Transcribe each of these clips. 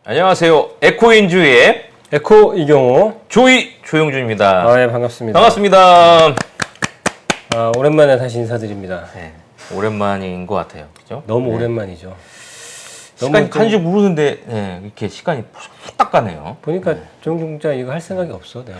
안녕하세요. 에코인주의 에코 이경호. 조용준입니다. 네, 반갑습니다. 반갑습니다. 오랜만에 다시 인사드립니다. 네, 오랜만인 것 같아요. 그죠? 너무 네. 오랜만이죠. 시간이 좀- 가는 줄 모르는데 네, 이렇게 시간이 후딱 가네요. 보니까 조용준자 이거 할 생각이 없어, 내가.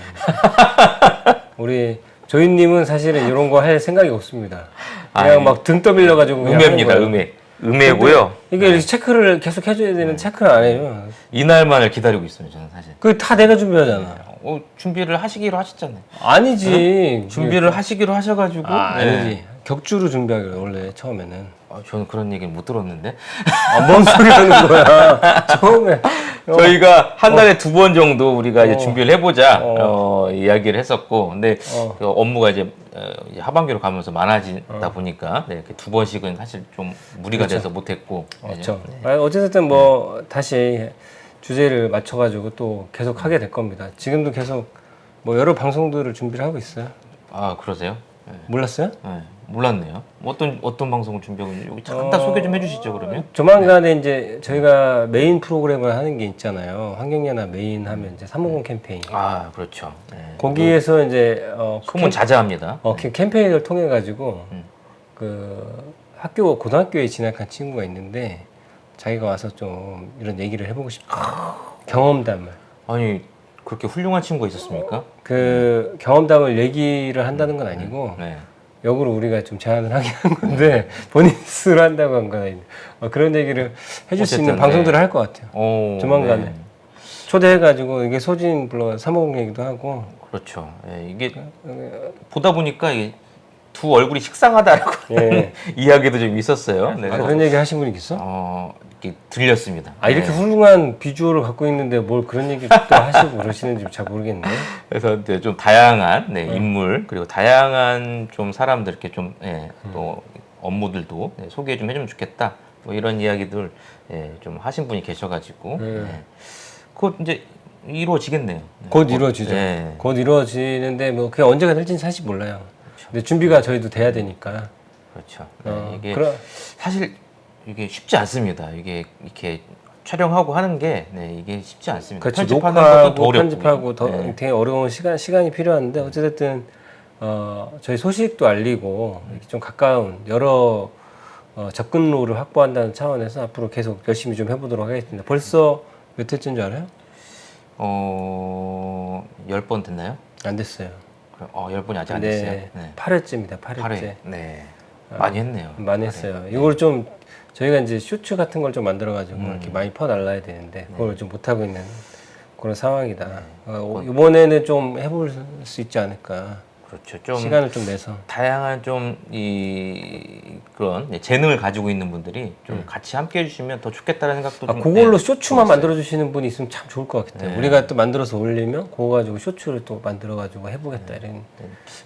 우리 조이님은 사실은 이런 거 할 생각이 없습니다. 그냥 아니, 막 등 떠밀려가지고 그냥 음해입니다. 하는 거예요. 음해고요. 이게 이렇게 체크를 계속 해줘야 되는 체크를 안 해요. 이날만을 기다리고 있어요. 저는 사실. 그게 다 내가 준비하잖아. 준비를 하시기로 하셨잖아요. 아니지. 준비를 하시기로 하셔가지고. 아니지. 격주로 준비하기로 원래 처음에는. 저는 그런 얘기는 못 들었는데. 뭔 소리 하는 거야. 처음에. 저희가 한 달에 2번 정도 우리가 이제 준비를 해보자 이야기를 했었고, 근데 그 업무가 이제 하반기로 가면서 많아지다 보니까 네, 이렇게 2번씩은 사실 좀 무리가 돼서 못했고. 그렇죠. 어쨌든 뭐 다시 주제를 맞춰가지고 또 계속 하게 될 겁니다. 지금도 계속 뭐 여러 방송들을 준비를 하고 있어요. 아 그러세요? 네. 몰랐어요? 네, 몰랐네요. 어떤 방송을 준비하고 있는지 여기 잠깐 소개 좀 해주시죠 그러면. 조만간에 이제 저희가 메인 프로그램을 하는 게 있잖아요. 환경연합 메인 하면 이제 350 캠페인. 아 그렇죠. 네. 거기에서 이제 소문 자자합니다. 캠페인을 통해 가지고 음. 그 고등학교에 진학한 친구가 있는데 자기가 와서 좀 이런 얘기를 해보고 싶다. 경험담을. 아니 그렇게 훌륭한 친구가 있었습니까? 그 경험담을 얘기를 한다는 건 아니고 네. 역으로 우리가 좀 제안을 하긴 한 건데 본인 스스로 한다고 한 건 아닌데 그런 얘기를 해줄 수 있는 어쨌든, 방송들을 네. 할 것 같아요. 조만간에 네. 초대해가지고 이게 소진 불러 350 얘기도 하고 그렇죠. 예, 이게 보다 보니까 이게 두 얼굴이 식상하다라고 예. 이야기도 좀 있었어요. 네. 그런 얘기 하신 분 있어? 이렇게 들렸습니다. 이렇게 네. 훌륭한 비주얼을 갖고 있는데 뭘 그런 얘기 또 하시고 그러시는지 잘 모르겠네. 그래서 이제 좀 다양한 인물 그리고 다양한 좀 사람들 이렇게 좀 또 업무들도 소개 좀 해주면 좋겠다. 뭐 이런 이야기들 좀 하신 분이 계셔가지고 그거 이제 이루어지겠네요. 곧 이루어지죠. 네. 곧 이루어지는데 뭐 그게 언제가 될지는 사실 몰라요. 근데 준비가 저희도 돼야 되니까. 그렇죠. 네, 이게 그럼 사실 이게 쉽지 않습니다. 이게 이렇게 촬영하고 하는 게 이게 쉽지 않습니다. 그렇지, 편집하는 것도 더 녹화하고 어렵고. 편집하고 되게 어려운 시간이 필요한데 어쨌든 저희 소식도 알리고 이렇게 좀 가까운 여러 접근로를 확보한다는 차원에서 앞으로 계속 열심히 좀 해보도록 하겠습니다. 벌써 몇 회째인 줄 알아요? 10번 됐나요? 안 됐어요. 10번이 아직 안 됐어요. 네. 8회째입니다. 8회째. 8회. 네. 많이 했네요. 많이 했어요. 이걸 좀 저희가 이제 쇼츠 같은 걸 좀 만들어가지고 이렇게 많이 퍼날라야 되는데 그걸 좀 못하고 있는 그런 상황이다. 이번에는 좀 해볼 수 있지 않을까. 그렇죠. 좀 시간을 좀 내서. 다양한 좀 그런 재능을 가지고 있는 분들이 좀 같이 함께 해주시면 더 좋겠다는 생각도 좀. 그걸로 쇼츠만 들었어요. 만들어주시는 분이 있으면 참 좋을 것 같아요. 우리가 또 만들어서 올리면 그거 가지고 쇼츠를 또 만들어가지고 해보겠다 이런.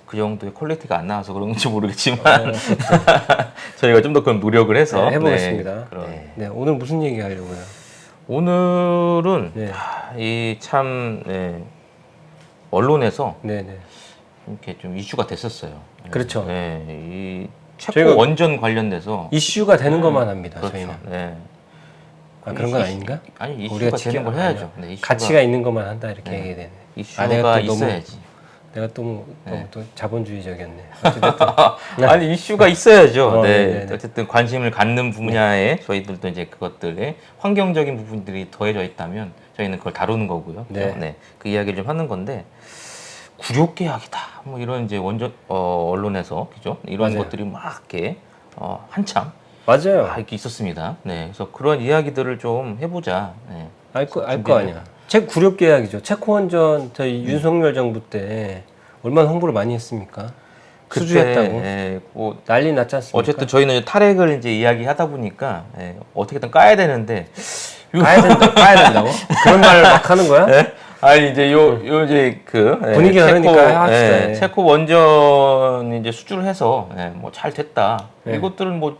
그 정도의 퀄리티가 안 나와서 그런 건지 모르겠지만 저희가 좀 더 그런 노력을 해서 해보겠습니다. 그런. 네, 오늘 무슨 얘기 하려고요? 오늘은 네. 이 참 언론에서 네네. 이렇게 좀 이슈가 됐었어요. 그렇죠. 네, 이 저희가 체코 원전 관련돼서 이슈가 되는 것만 합니다. 그렇죠. 저희는. 네. 그런 건 아닌가? 아니 우리가 이슈가 되는 걸 해야죠. 네, 이슈가, 가치가 있는 것만 한다 이렇게 얘기해야 되네. 이슈가 내가 또 있어야지. 내가 또 자본주의적이었네. 어쨌든 아니 이슈가 있어야죠. 네, 네. 네. 어쨌든 관심을 갖는 분야에 저희들도 이제 그것들에 환경적인 부분들이 더해져 있다면 저희는 그걸 다루는 거고요. 네. 그 이야기를 좀 하는 건데 구조개혁이다. 뭐 이런 이제 원전 언론에서 그죠? 이런 맞아요. 것들이 막 이렇게 한참 맞아요. 이렇게 있었습니다. 네. 그래서 그런 이야기들을 좀 해보자. 네. 알 거 아니야. 구력 계약이죠. 체코 원전 저희 윤석열 정부 때 얼마나 홍보를 많이 했습니까? 수주했다고. 뭐 난리 났지 않습니까? 어쨌든 저희는 탈핵을 이제 이야기하다 보니까 어떻게든 까야 되는데 까야 된다고? 그런 말을 막 하는 거야? 네? 아니 이제 요 이제 분위기가 그러니까 합시다. 체코 원전 이제 수주를 해서 뭐 잘 됐다. 이것들은 뭐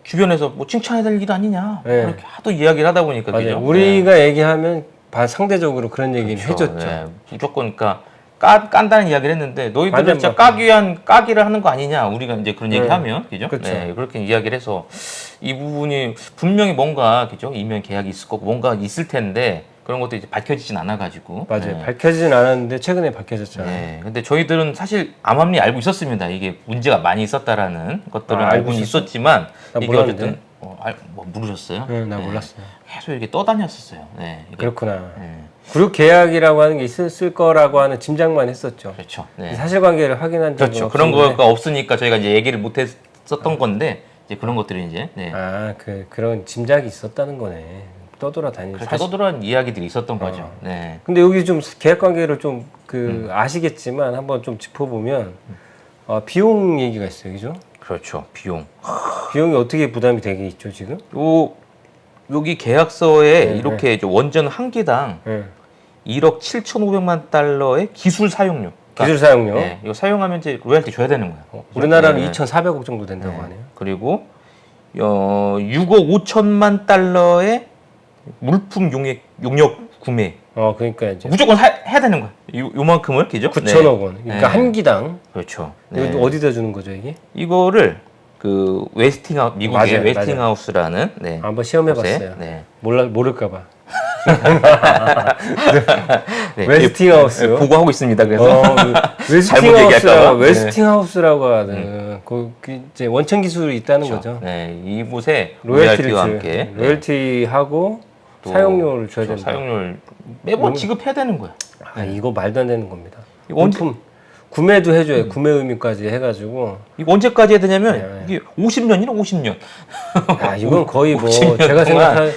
주변에서 뭐 칭찬해야 될 일 아니냐 이렇게 하도 이야기를 하다 보니까 맞아요. 그죠? 우리가 얘기하면 상대적으로 그런 얘기를 그렇죠. 해줬죠. 무조건 그러니까 깐다는 이야기를 했는데 너희들은 완전 진짜 막- 까기 위한 까기를 하는 거 아니냐 우리가 이제 그런 네. 얘기하면 그죠? 그쵸. 네, 그렇게 이야기를 해서 이 부분이 분명히 뭔가 그죠? 이면 계약이 있을 거고 뭔가 있을 텐데 그런 것도 이제 밝혀지진 않아가지고 맞아요. 네. 밝혀지진 않았는데 최근에 밝혀졌잖아요. 네, 근데 저희들은 사실 암암리 알고 있었습니다. 이게 문제가 많이 있었다라는 것들은 아, 알고 알고는 있었어? 있었지만 나 이게 몰랐는데? 어쨌든 뭐 모르셨어요? 응, 나 네. 몰랐어요. 계속 이렇게 떠다녔었어요. 네, 이게. 그렇구나. 네, 그룹 계약이라고 하는 게 있을 거라고 하는 짐작만 했었죠. 그렇죠. 네. 사실관계를 확인한 적은 그렇죠. 그런 없었는데. 거가 없으니까 저희가 이제 얘기를 못 했었던 건데 이제 그런 것들이 이제 네. 아, 그런 짐작이 있었다는 거네. 떠돌아다니는 그렇죠. 떠돌아온 이야기들이 있었던 거죠. 어. 네. 근데 여기 좀 계약 관계를 좀 아시겠지만 한번 좀 짚어보면 비용 얘기가 있어요, 그죠? 그렇죠. 비용. 비용이 어떻게 부담이 되게 있죠 지금? 여기 계약서에 네, 이렇게 이제 원전 한 기당 네. 1억 7,500만 달러의 기술 사용료. 그러니까 기술 사용료. 네, 이거 사용하면 이제 로열티 줘야 되는 거야. 우리나라는 네. 2,400억 정도 된다고 네. 하네요. 그리고 6억 5천만 달러의 물품 용역 구매. 그러니까 이제 무조건 해야 되는 거야. 요만큼을 그죠? 9천억 원. 그러니까 네. 한 기당. 그렇죠. 이거 네. 어디다 주는 거죠 이게? 이거를 그 웨스팅하우스 미국의 맞아요, 웨스팅하우스라는 네. 한번 시험해봤어요. 곳에, 네. 모를까봐. 네. 웨스팅하우스요? 보고하고 있습니다. 그래서 잘못 얘기할까 웨스팅하우스라고 봐. 웨스팅하우스라고 하는 그 이제 원천 기술이 있다는 거죠. 네, 이곳에 로열티를 로열티와 줘요. 함께 로열티하고 또 사용료를 줘야 그렇죠. 된다. 사용료를 매번 지급해야 되는 거야. 이거 말도 안 되는 겁니다. 이거 언제- 원품 구매도 해줘요. 구매 의무까지 해가지고. 이거 언제까지 해야 되냐면 네. 이게 50년이나 50년. 이건 거의 뭐 50년 제가 동안. 생각할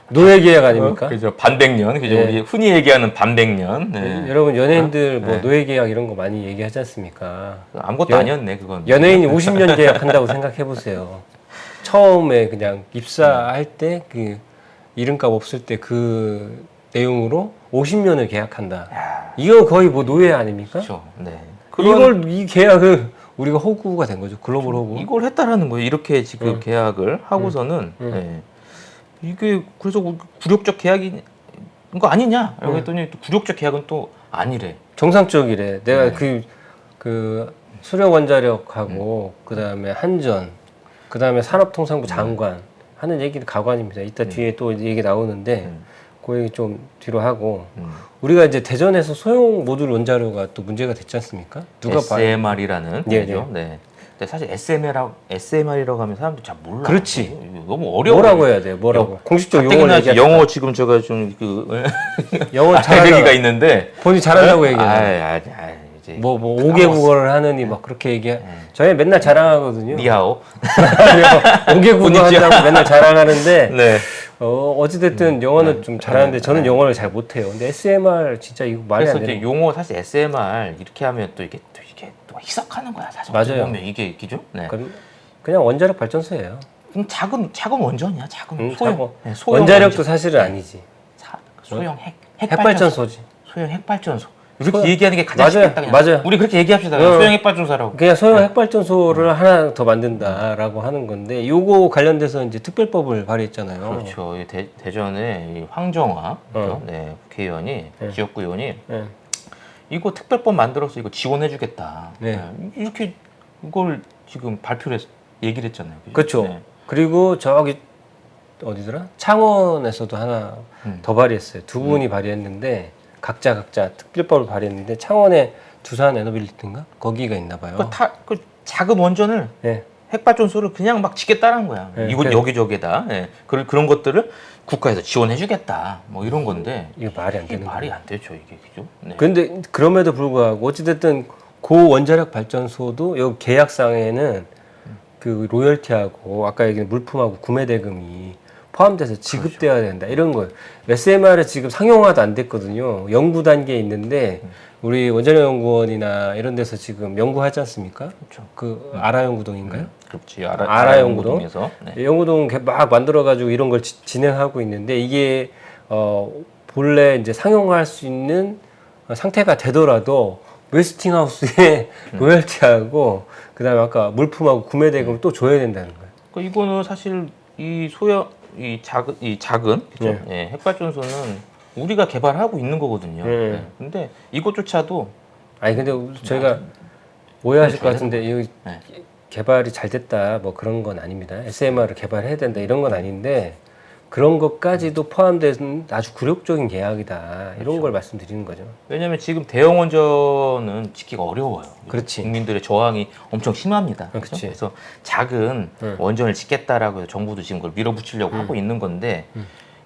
노예 계약 아닙니까? 그죠. 반백년. 그죠. 네. 우리 흔히 얘기하는 반백년. 네. 여러분 연예인들 뭐 네. 노예 계약 이런 거 많이 얘기하지 않습니까? 아무것도 연- 아니었네, 그건. 연예인이 50년 계약한다고 생각해 보세요. 처음에 그냥 입사할 때 그 이름값 없을 때 그 내용으로 50년을 계약한다. 야, 이건 거의 뭐 노예 아닙니까? 그렇죠. 네. 그런 이 계약을 우리가 호구가 된 거죠. 글로벌 호구. 이걸 했다라는 거예요. 이렇게 지금 응. 계약을 하고서는 응. 네. 이게 그래서 굴욕적 계약인 거 아니냐? 라고 응. 했더니 또 굴욕적 계약은 또 아니래. 정상적이래. 내가 네. 그 수력 원자력하고 그다음에 한전, 그다음에 산업통상부 장관 하는 얘기는 가관입니다. 이따 뒤에 또 얘기 나오는데 그 얘기 좀 뒤로 하고 우리가 이제 대전에서 소형 모듈 원자로가 또 문제가 됐지 않습니까? 누가 봐요? SMR이라는 예, 거죠. 네. 근데 사실 SMR이라고 하면 사람들이 잘 몰라. 그렇지. 이거 너무 어려워. 뭐라고 해야 돼? 뭐라고? 공식적 용어를 가뜩이나 얘기하지. 영어 지금 제가 좀그 영어 알레르기가 잘한다고 있는데 본인 잘한다고 얘기해. 아이, 이제 뭐 5개 국어를 하느니 막 그렇게 얘기해. 네. 저희 맨날 자랑하거든요. 니하오. 5개 국어 본인이죠. 한다고 맨날 자랑하는데 네. 어찌됐든 영어는 좀 잘하는데 저는 영어를 잘 못해요. 근데 SMR 진짜 이거 말이 그래서 안 이제 되는 용어 사실 SMR 이렇게 하면 또 이게 또 희석하는 거야 사실. 맞아요. 어떻게 보면 이게 기죠? 네. 그냥 원자력 발전소예요. 그럼 작은 원전이야. 작은 응, 소형. 작은. 네, 소형 원자력도 원전. 사실은 아니지. 소형 핵발전소지. 소형 핵발전소. 이렇게 소형- 얘기하는 게 가장 맞아요. 쉽겠다. 그냥. 맞아요. 우리 그렇게 얘기합시다. 응. 소형 핵발전소라고. 그냥 소형 핵발전소를 하나 더 만든다라고 하는 건데 요거 관련돼서 이제 특별법을 발의했잖아요. 그렇죠. 이 대전에 이 황정화 그죠? 네, 국회의원이 지역구 의원이 네. 이거 특별법 만들어서 이거 지원해주겠다. 네. 이렇게 이걸 지금 발표를 얘기를 했잖아요. 그죠? 그렇죠. 네. 그리고 저기 어디더라? 창원에서도 하나 더 발의했어요. 두 분이 발의했는데 각자 특별법을 발의했는데 창원에 두산 에너빌리티인가 거기가 있나 봐요. 그 작은 원전을 네. 핵발전소를 그냥 막 짓겠다는 거야. 네, 이곳 그래서- 여기저기에다 그런 것들을 국가에서 지원해주겠다. 뭐 이런 건데 이거 말이 안 이게 되는 말이 거예요. 안 되죠 이게 그죠? 네. 근데 그럼에도 불구하고 어찌됐든 고 원자력 발전소도 여기 계약상에는 그 로열티하고 아까 얘기한 물품하고 구매 대금이 포함돼서 지급돼야 된다 이런 거예요. SMR은 지금 상용화도 안 됐거든요. 연구 단계에 있는데 우리 원자력 연구원이나 이런 데서 지금 연구하지 않습니까? 그렇죠. 그 아라연구동인가요? 그렇지 아라 연구동? 연구동에서 네. 연구동 막 만들어가지고 이런 걸 진행하고 있는데 이게 본래 이제 상용화할 수 있는 상태가 되더라도 웨스팅하우스에 로열티하고 그다음에 아까 물품하고 구매 대금을 또 줘야 된다는 거예요. 그러니까 이거는 사실 이 작은 그죠? 예, 핵발전소는 우리가 개발하고 있는 거거든요. 네. 네. 근데 이것조차도 아니 근데 저희가 오해하실 것 같은데 이 네. 개발이 잘 됐다 뭐 그런 건 아닙니다. SMR을 개발해야 된다 이런 건 아닌데 그런 것까지도 포함된 아주 굴욕적인 계약이다 이런 걸 말씀드리는 거죠. 왜냐하면 지금 대형 원전은 짓기가 어려워요. 그렇지. 국민들의 저항이 엄청 심합니다. 그렇지. 그렇죠? 그래서 작은 원전을 짓겠다라고 해서 정부도 지금 그걸 밀어붙이려고 하고 있는 건데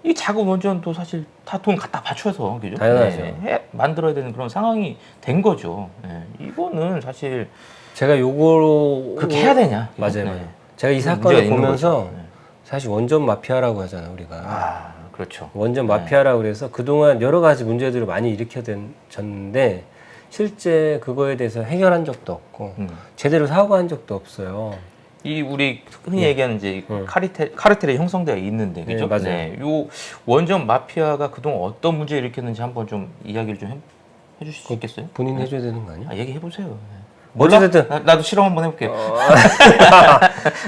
이 작은 원전도 사실 다 돈 갖다 바쳐서 그죠? 당연하죠. 만들어야 되는 그런 상황이 된 거죠. 이거는 사실 제가 요거로 그렇게 해야 되냐? 맞아요. 네. 맞아요. 제가 이 문제가 사건을 있는 보면서 거죠. 네. 사실 원전 마피아라고 하잖아요 우리가. 아, 그렇죠. 원전 마피아라고 그래서 그동안 여러 가지 문제들을 많이 일으켰는데 실제 그거에 대해서 해결한 적도 없고 제대로 사고한 적도 없어요. 이 우리 흔히 얘기하는 이제 카르텔의 형성대가 있는데 그죠? 맞아요. 네, 요 원전 마피아가 그동안 어떤 문제 를 일으켰는지 한번 좀 이야기를 좀 해주실 수 있겠어요? 본인 해줘야 되는 거 아니야? 얘기해 보세요. 어찌됐든 나도 실험 한번 해볼게요.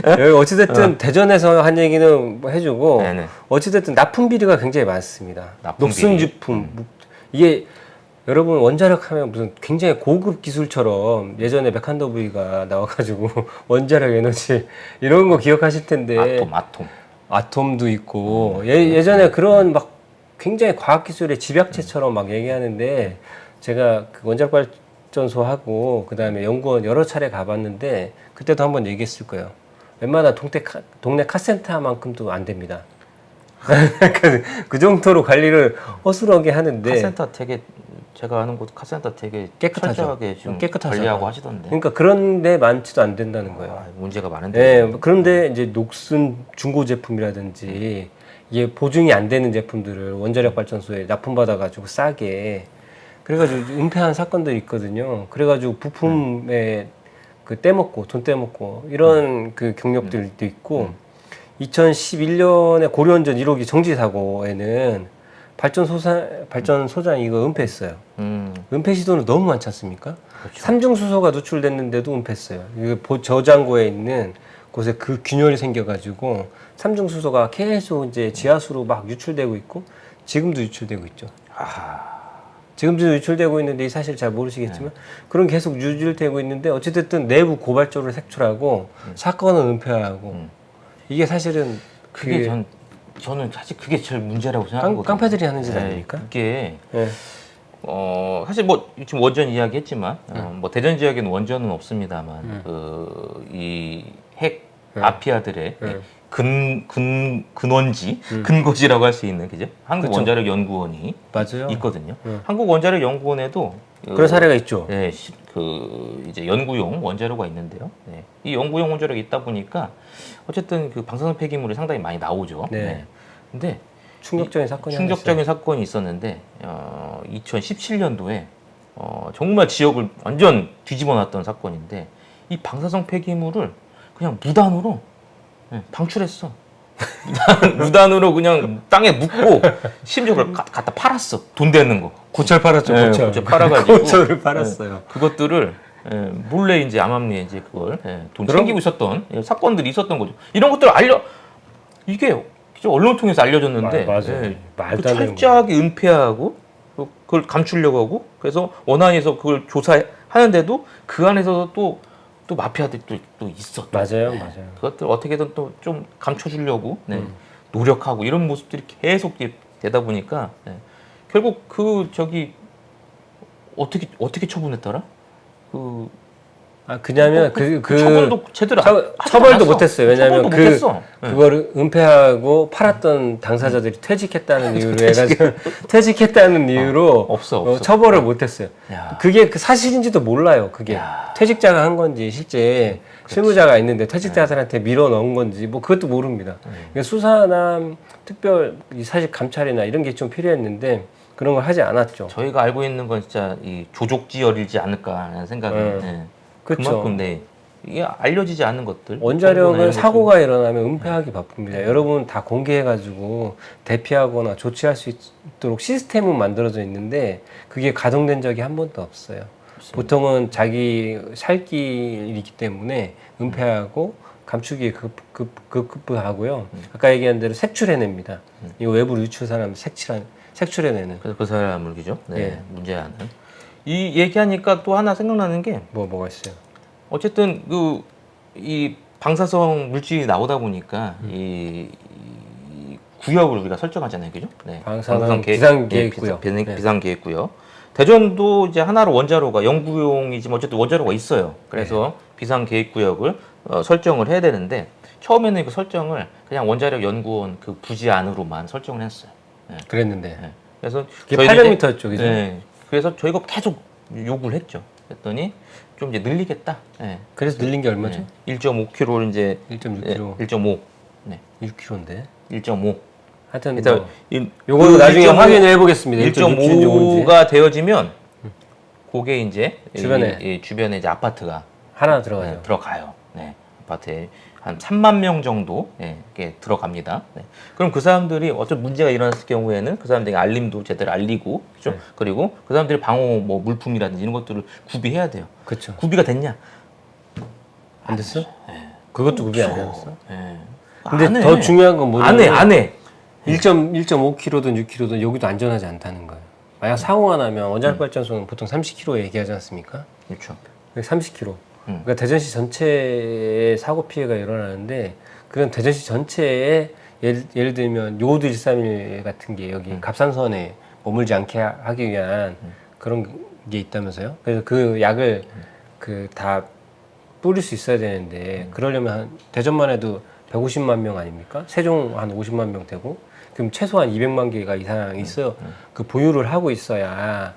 여기 어찌됐든 대전에서 한 얘기는 뭐 해주고 네네. 어찌됐든 납품 비리가 굉장히 많습니다. 납품 녹슨 비리. 제품 이게 여러분 원자력 하면 무슨 굉장히 고급 기술처럼 예전에 맥한더브이가 나와가지고 원자력 에너지 이런 거 기억하실 텐데 아톰도 있고 예전에 그런 막 굉장히 과학 기술의 집약체처럼 막 얘기하는데 제가 그 원자력 발전소하고 그 다음에 연구원 여러 차례 가봤는데 그때도 한번 얘기했을 거예요. 웬만한 동네 카센터만큼도 안 됩니다. 그 정도로 관리를 허술하게 하는데 카센터 되게 제가 아는 곳 카센터 되게 깨끗하죠. 철저하게 좀 관리하고 하시던데. 그러니까 그런데 많지도 안 된다는 거예요. 문제가 많은데. 네, 그런데 이제 녹슨 중고 제품이라든지 이게 보증이 안 되는 제품들을 원자력 발전소에 납품받아가지고 싸게 그래가지고 은폐한 사건들이 있거든요. 그래가지고 부품에 그 떼먹고 돈 떼먹고 이런 그 경력들도 있고 2011년에 고려원전 1호기 정지 사고에는 발전소장 이거 은폐했어요. 은폐 시도는 너무 많지 않습니까? 그렇죠. 삼중 수소가 누출됐는데도 은폐했어요. 이거 저장고에 있는 곳에 그 균열이 생겨가지고 삼중 수소가 계속 이제 지하수로 막 유출되고 있고 지금도 유출되고 있죠. 지금도 유출되고 있는데 사실 잘 모르시겠지만 그런 계속 유출되고 있는데 어찌됐든 내부 고발조를 색출하고 사건은 은폐하고 이게 사실은 그게 저는 사실 그게 제일 문제라고 생각하거든요. 깡패들이 하는 짓 아닙니까? 그게 네. 사실 뭐 지금 원전 이야기했지만 뭐 대전 지역에는 원전은 없습니다만 그 이 핵 마피아들의 근원지, 근거지라고 할 수 있는 그죠? 한국 그쵸. 원자력 연구원이 맞아요. 있거든요. 한국 원자력 연구원에도 그런 사례가 있죠. 네, 그 이제 연구용 원자로가 있는데요. 네. 이 연구용 원자로가 있다 보니까 어쨌든 그 방사능 폐기물이 상당히 많이 나오죠. 네. 근데 충격적인 사건이 충격적인 사건이 있었는데 2017년도에 정말 지역을 완전 뒤집어 놨던 사건인데 이 방사성 폐기물을 그냥 무단으로 방출했어. 무단으로 그냥 땅에 묻고 심지어 그걸 갖다 팔았어. 돈 되는 거. 고철 팔았죠. 고철 팔아가지고 고철을 팔았어요. 그것들을 몰래 이제 암암리에 이제 그걸 돈 그럼- 챙기고 있었던 사건들이 있었던 거죠. 이런 것들을 이게 언론 통해서 알려졌는데 맞아요. 말도 안 되는 철저하게 은폐하고 그걸 감추려고 하고 그래서 원안에서 그걸 조사하는데도 그 안에서도 또 마피아들이 또 있어. 맞아요. 그것들 어떻게든 또 좀 감춰주려고 노력하고 이런 모습들이 계속 되다 보니까 결국 어떻게 처분했더라? 그냐면 처분도 제대로 처벌도 못했어요. 왜냐하면 처벌도 못했어. 그거를 은폐하고 팔았던 당사자들이 퇴직했다는 이유로 해가지고 퇴직했다는 이유로 없어. 처벌을 못했어요. 야. 그게 그 사실인지도 몰라요. 그게 야. 퇴직자가 한 건지 실제 실무자가 있는데 퇴직자들한테 밀어 넣은 건지 뭐 그것도 모릅니다. 그러니까 수사나 특별 사실 감찰이나 이런 게 좀 필요했는데 그런 걸 하지 않았죠. 저희가 알고 있는 건 진짜 이 조족지열이지 않을까라는 생각이. 그렇죠. 그만큼 이게 알려지지 않은 것들. 원자력은 사고가 일어나면 은폐하기 바쁩니다. 여러분 다 공개해가지고 대피하거나 조치할 수 있도록 시스템은 만들어져 있는데 그게 가동된 적이 한 번도 없어요. 보통은 자기 살 길이기 때문에 은폐하고 감추기에 급급하고요. 아까 얘기한 대로 색출해냅니다. 이 외부 유출 사람 색출해내는. 그래서 그 사람을 그죠? 예. 문제하는. 이 얘기하니까 또 하나 생각나는 게 뭐가 있어요? 어쨌든 이 방사성 물질이 나오다 보니까 이 구역을 우리가 설정하잖아요, 그죠? 네. 방사능 비상계획구역. 비상계획구역. 대전도 이제 하나로 원자로가 영구용이지만 어쨌든 원자로가 있어요. 그래서 비상계획구역을 설정을 해야 되는데 처음에는 그 설정을 그냥 원자력연구원 그 부지 안으로만 설정을 했어요. 네. 그랬는데. 네. 그래서 그게 저희들이 800m 쪽이죠. 네. 그래서 저희가 계속 요구를 했죠. 했더니 좀 이제 늘리겠다. 네. 그래서 늘린 게 얼마죠? 1.5km 이제 1.6km. 1.5. 네. 6km인데. 1.5. 하여튼 일단 뭐 이- 요거 그 나중에 1.5 확인해 보겠습니다. 1.5가 되어지면 그게 이제 주변에. 이 주변에 이제 아파트가 하나 들어가죠. 네, 들어가요. 네. 아파트에 한 3만 명 정도 이렇게 들어갑니다. 네. 그럼 그 사람들이 어떤 문제가 일어났을 경우에는 그 사람들에게 알림도 제대로 알리고, 그죠? 네. 그리고 그 사람들이 방호 뭐 물품이라든지 이런 것들을 구비해야 돼요. 그렇죠. 구비가 됐냐? 안 됐어? 그것도 구비 안 됐어. 네. 근데 안 해. 더 중요한 건 안 해, 뭐냐면 안 해. 1.5km든 6km든 여기도 안전하지 않다는 거예요. 만약 사고가 나면 원자력 발전소는 보통 30km 얘기하지 않습니까? 그렇죠. 30km. 그러니까 대전시 전체에 사고 피해가 일어나는데 그런 대전시 전체에 예를 들면 요드 131 같은 게 여기 갑산선에 머물지 않게 하기 위한 그런 게 있다면서요. 그래서 그 약을 그 다 뿌릴 수 있어야 되는데 그러려면 한 대전만 해도 150만 명 아닙니까? 세종 한 50만 명 되고 그럼 최소한 200만 개가 이상 있어요. 그 보유를 하고 있어야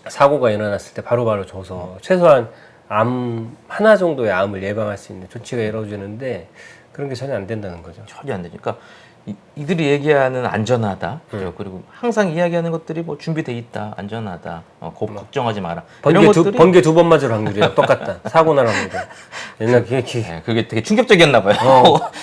사고가 일어났을 때 바로바로 줘서 최소한 암 하나 정도의 암을 예방할 수 있는 조치가 이루어지는데 그런 게 전혀 안 된다는 거죠. 전혀 안 되니까 이들이 얘기하는 안전하다, 그죠? 그리고 항상 이야기하는 것들이 뭐 준비돼 있다, 안전하다, 걱정하지 마라. 이런 것들이 번개 두 번 맞을 확률이랑 똑같다. 사고 날 확률이. 옛날 그게 되게 충격적이었나 봐요.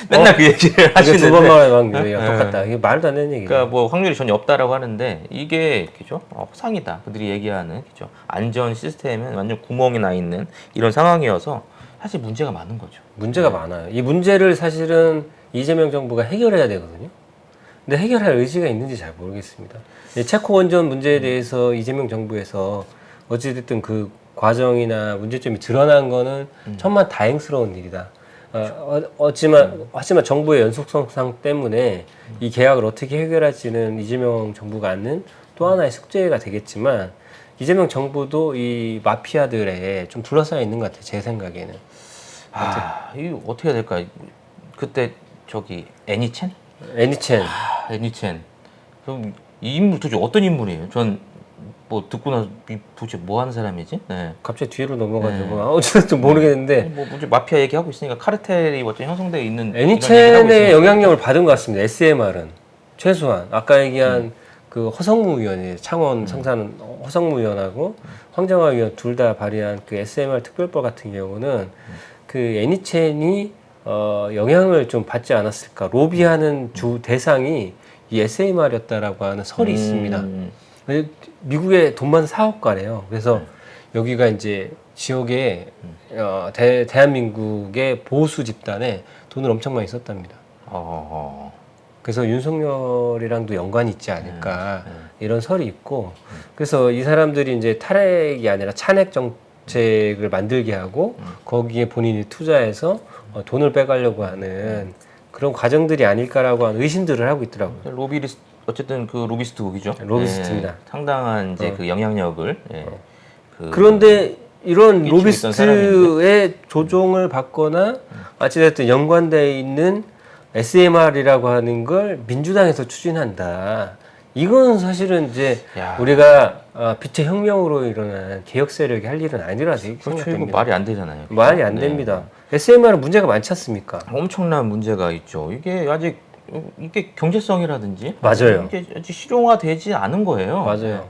맨날 그 얘기를 번개 하시는데. 두 번 맞을 확률이랑 똑같다. 이게 말도 안 되는 얘기예요. 그러니까 뭐 확률이 전혀 없다라고 하는데 이게 그죠? 허상이다. 그들이 얘기하는 그죠? 안전 시스템은 완전 구멍이 나 있는 이런 상황이어서 사실 문제가 많은 거죠. 문제가 많아요. 이 문제를 사실은 이재명 정부가 해결해야 되거든요. 근데 해결할 의지가 있는지 잘 모르겠습니다. 체코 원전 문제에 대해서 이재명 정부에서 어찌됐든 그 과정이나 문제점이 드러난 거는 천만 다행스러운 일이다. 하지만 정부의 연속성상 때문에 이 계약을 어떻게 해결할지는 이재명 정부가 안는 또 하나의 숙제가 되겠지만 이재명 정부도 이 마피아들에 좀 둘러싸여 있는 것 같아요. 제 생각에는. 이거 어떻게 해야 될까? 그때 저기 애니첸? 애니첸. 애니첸. 그럼 이 인물 도대체 어떤 인물이에요? 전 뭐 듣고 나서 도대체 뭐 하는 사람이지? 네. 갑자기 뒤로 넘어가지고 어쨌든 모르겠는데 뭐 이제 마피아 얘기하고 있으니까 카르텔이 어떤 형성되어 있는 이런 얘기를 하고 애니첸의 있으니까. 영향력을 받은 것 같습니다. SMR은 최소한 아까 얘기한 그 허성무 의원이 창원 성산 허성무 의원하고 황정화 의원 둘 다 발의한 그 SMR 특별법 같은 경우는 그 애니첸이 영향을 좀 받지 않았을까 로비하는 주 대상이 이 SMR이었다라고 하는 설이 있습니다. 미국의 돈 많은 사업가래요. 그래서 여기가 이제 지역에 대한민국의 보수 집단에 돈을 엄청 많이 썼답니다. 그래서 윤석열이랑도 연관이 있지 않을까 이런 설이 있고 그래서 이 사람들이 이제 탈핵이 아니라 찬핵 정책을 만들게 하고 거기에 본인이 투자해서 돈을 빼가려고 하는 그런 과정들이 아닐까라고 하는 의심들을 하고 있더라고요. 어쨌든 그 로비스트국이죠. 로비스트입니다. 상당한 이제 그 영향력을. 그런데 이런 끼치고 있던 로비스트의 조종을 받거나 어찌됐든 연관되어 있는 SMR이라고 하는 걸 민주당에서 추진한다. 이건 사실은 이제 우리가 빛의 혁명으로 일어난 개혁 세력이 할 일은 아니라서 그렇죠. 이거 말이 안 되잖아요. 말이 안 됩니다. SMR은 문제가 많지 않습니까? 엄청난 문제가 있죠. 이게 아직 이게 경제성이라든지 맞아요. 이게 아직 실용화되지 않은 거예요. 맞아요.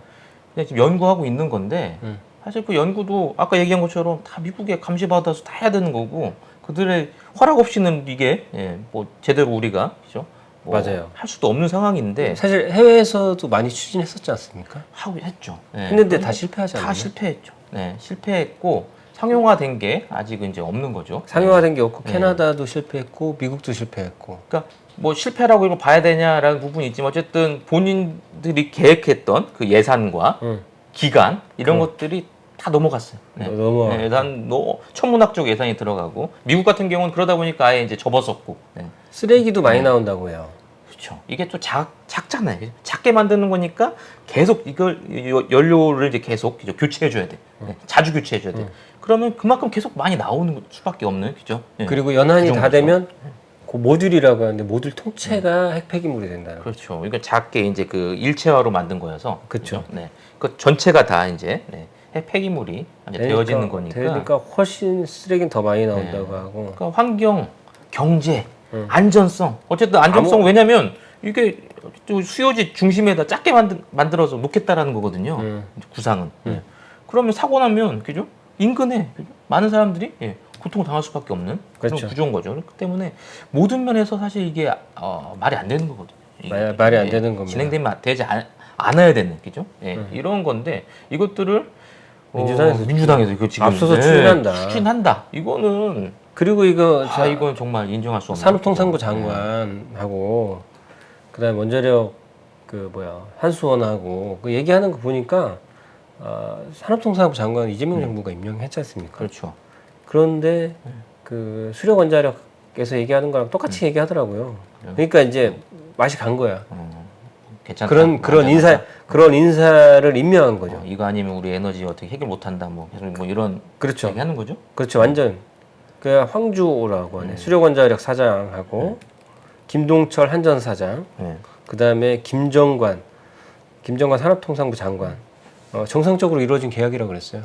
그냥 지금 연구하고 있는 건데 사실 그 연구도 아까 얘기한 것처럼 다 미국에 감시받아서 다 해야 되는 거고 그들의 허락 없이는 이게 뭐 제대로 우리가 그죠? 뭐 맞아요. 할 수도 없는 상황인데 사실 해외에서도 많이 추진했었지 않습니까? 하고 했죠. 했는데 다 실패하지 않나요? 다 실패했죠. 실패했고 상용화된 게 아직은 이제 없는 거죠. 상용화된 게 없고 캐나다도 실패했고 미국도 실패했고. 그러니까 뭐 실패라고 이걸 봐야 되냐라는 부분이 있지만 어쨌든 본인들이 계획했던 그 예산과 기간 이런 것들이 다 넘어갔어요. 네. 넘어가. 네, 천문학적 예산이 들어가고 미국 같은 경우는 그러다 보니까 아예 이제 접었었고. 네. 쓰레기도 많이 나온다고 해요. 그렇죠. 이게 또 작잖아요. 작게 만드는 거니까 계속 이걸 연료를 이제 계속 교체해 줘야 돼. 네. 자주 교체해 줘야 돼. 그러면 그만큼 계속 많이 나오는 수밖에 없는 그죠? 네. 그리고 연한이 그 다 정도죠. 되면 그 모듈이라고 하는데 모듈 통째가 핵폐기물이 된다는 거예요. 그렇죠. 이거 작게 이제 그 일체화로 만든 거여서. 그쵸. 네. 그 전체가 다 이제 네. 폐기물이 이제 되어지는 거니까. 되니까 훨씬 쓰레기는 더 많이 나온다고 네. 하고. 그러니까 환경, 경제, 안전성. 어쨌든 안전성 왜냐면 이게 또 수요지 중심에다 작게 만들어서 놓겠다라는 거거든요. 구상은. 예. 그러면 사고 나면 그죠? 인근에 그죠? 많은 사람들이 예, 고통을 당할 수밖에 없는 그런 그렇죠. 구조인 거죠. 그렇기 때문에 모든 면에서 사실 이게 말이 안 되는 거거든요. 이게, 말이 안 되는 겁니다. 진행되면 되지 않아야 되는 그죠? 예, 이런 건데 이것들을 민주당에서 이거 지금 앞서서 추진한다. 추진한다. 이거는 그리고 이거 이건 정말 인정할 수 없는. 산업통상부 장관하고 그다음에 원자력 한수원하고 그 얘기하는 거 보니까 산업통상부 장관 이재명 정부가 임명했지 않습니까? 그렇죠. 그런데 그 수력원자력에서 얘기하는 거랑 똑같이 얘기하더라고요. 그러니까 이제 맛이 간 거야. 괜찮다. 그런 인사를 임명한 거죠. 이거 아니면 우리 에너지 어떻게 해결 못한다. 뭐 계속 뭐 이런 그렇죠. 얘기하는 거죠. 그렇죠. 완전 그 황주호라고 하네. 수력원자력 사장하고 김동철 한전 사장, 네. 그다음에 김정관 산업통상부 장관. 정상적으로 이루어진 계약이라고 그랬어요.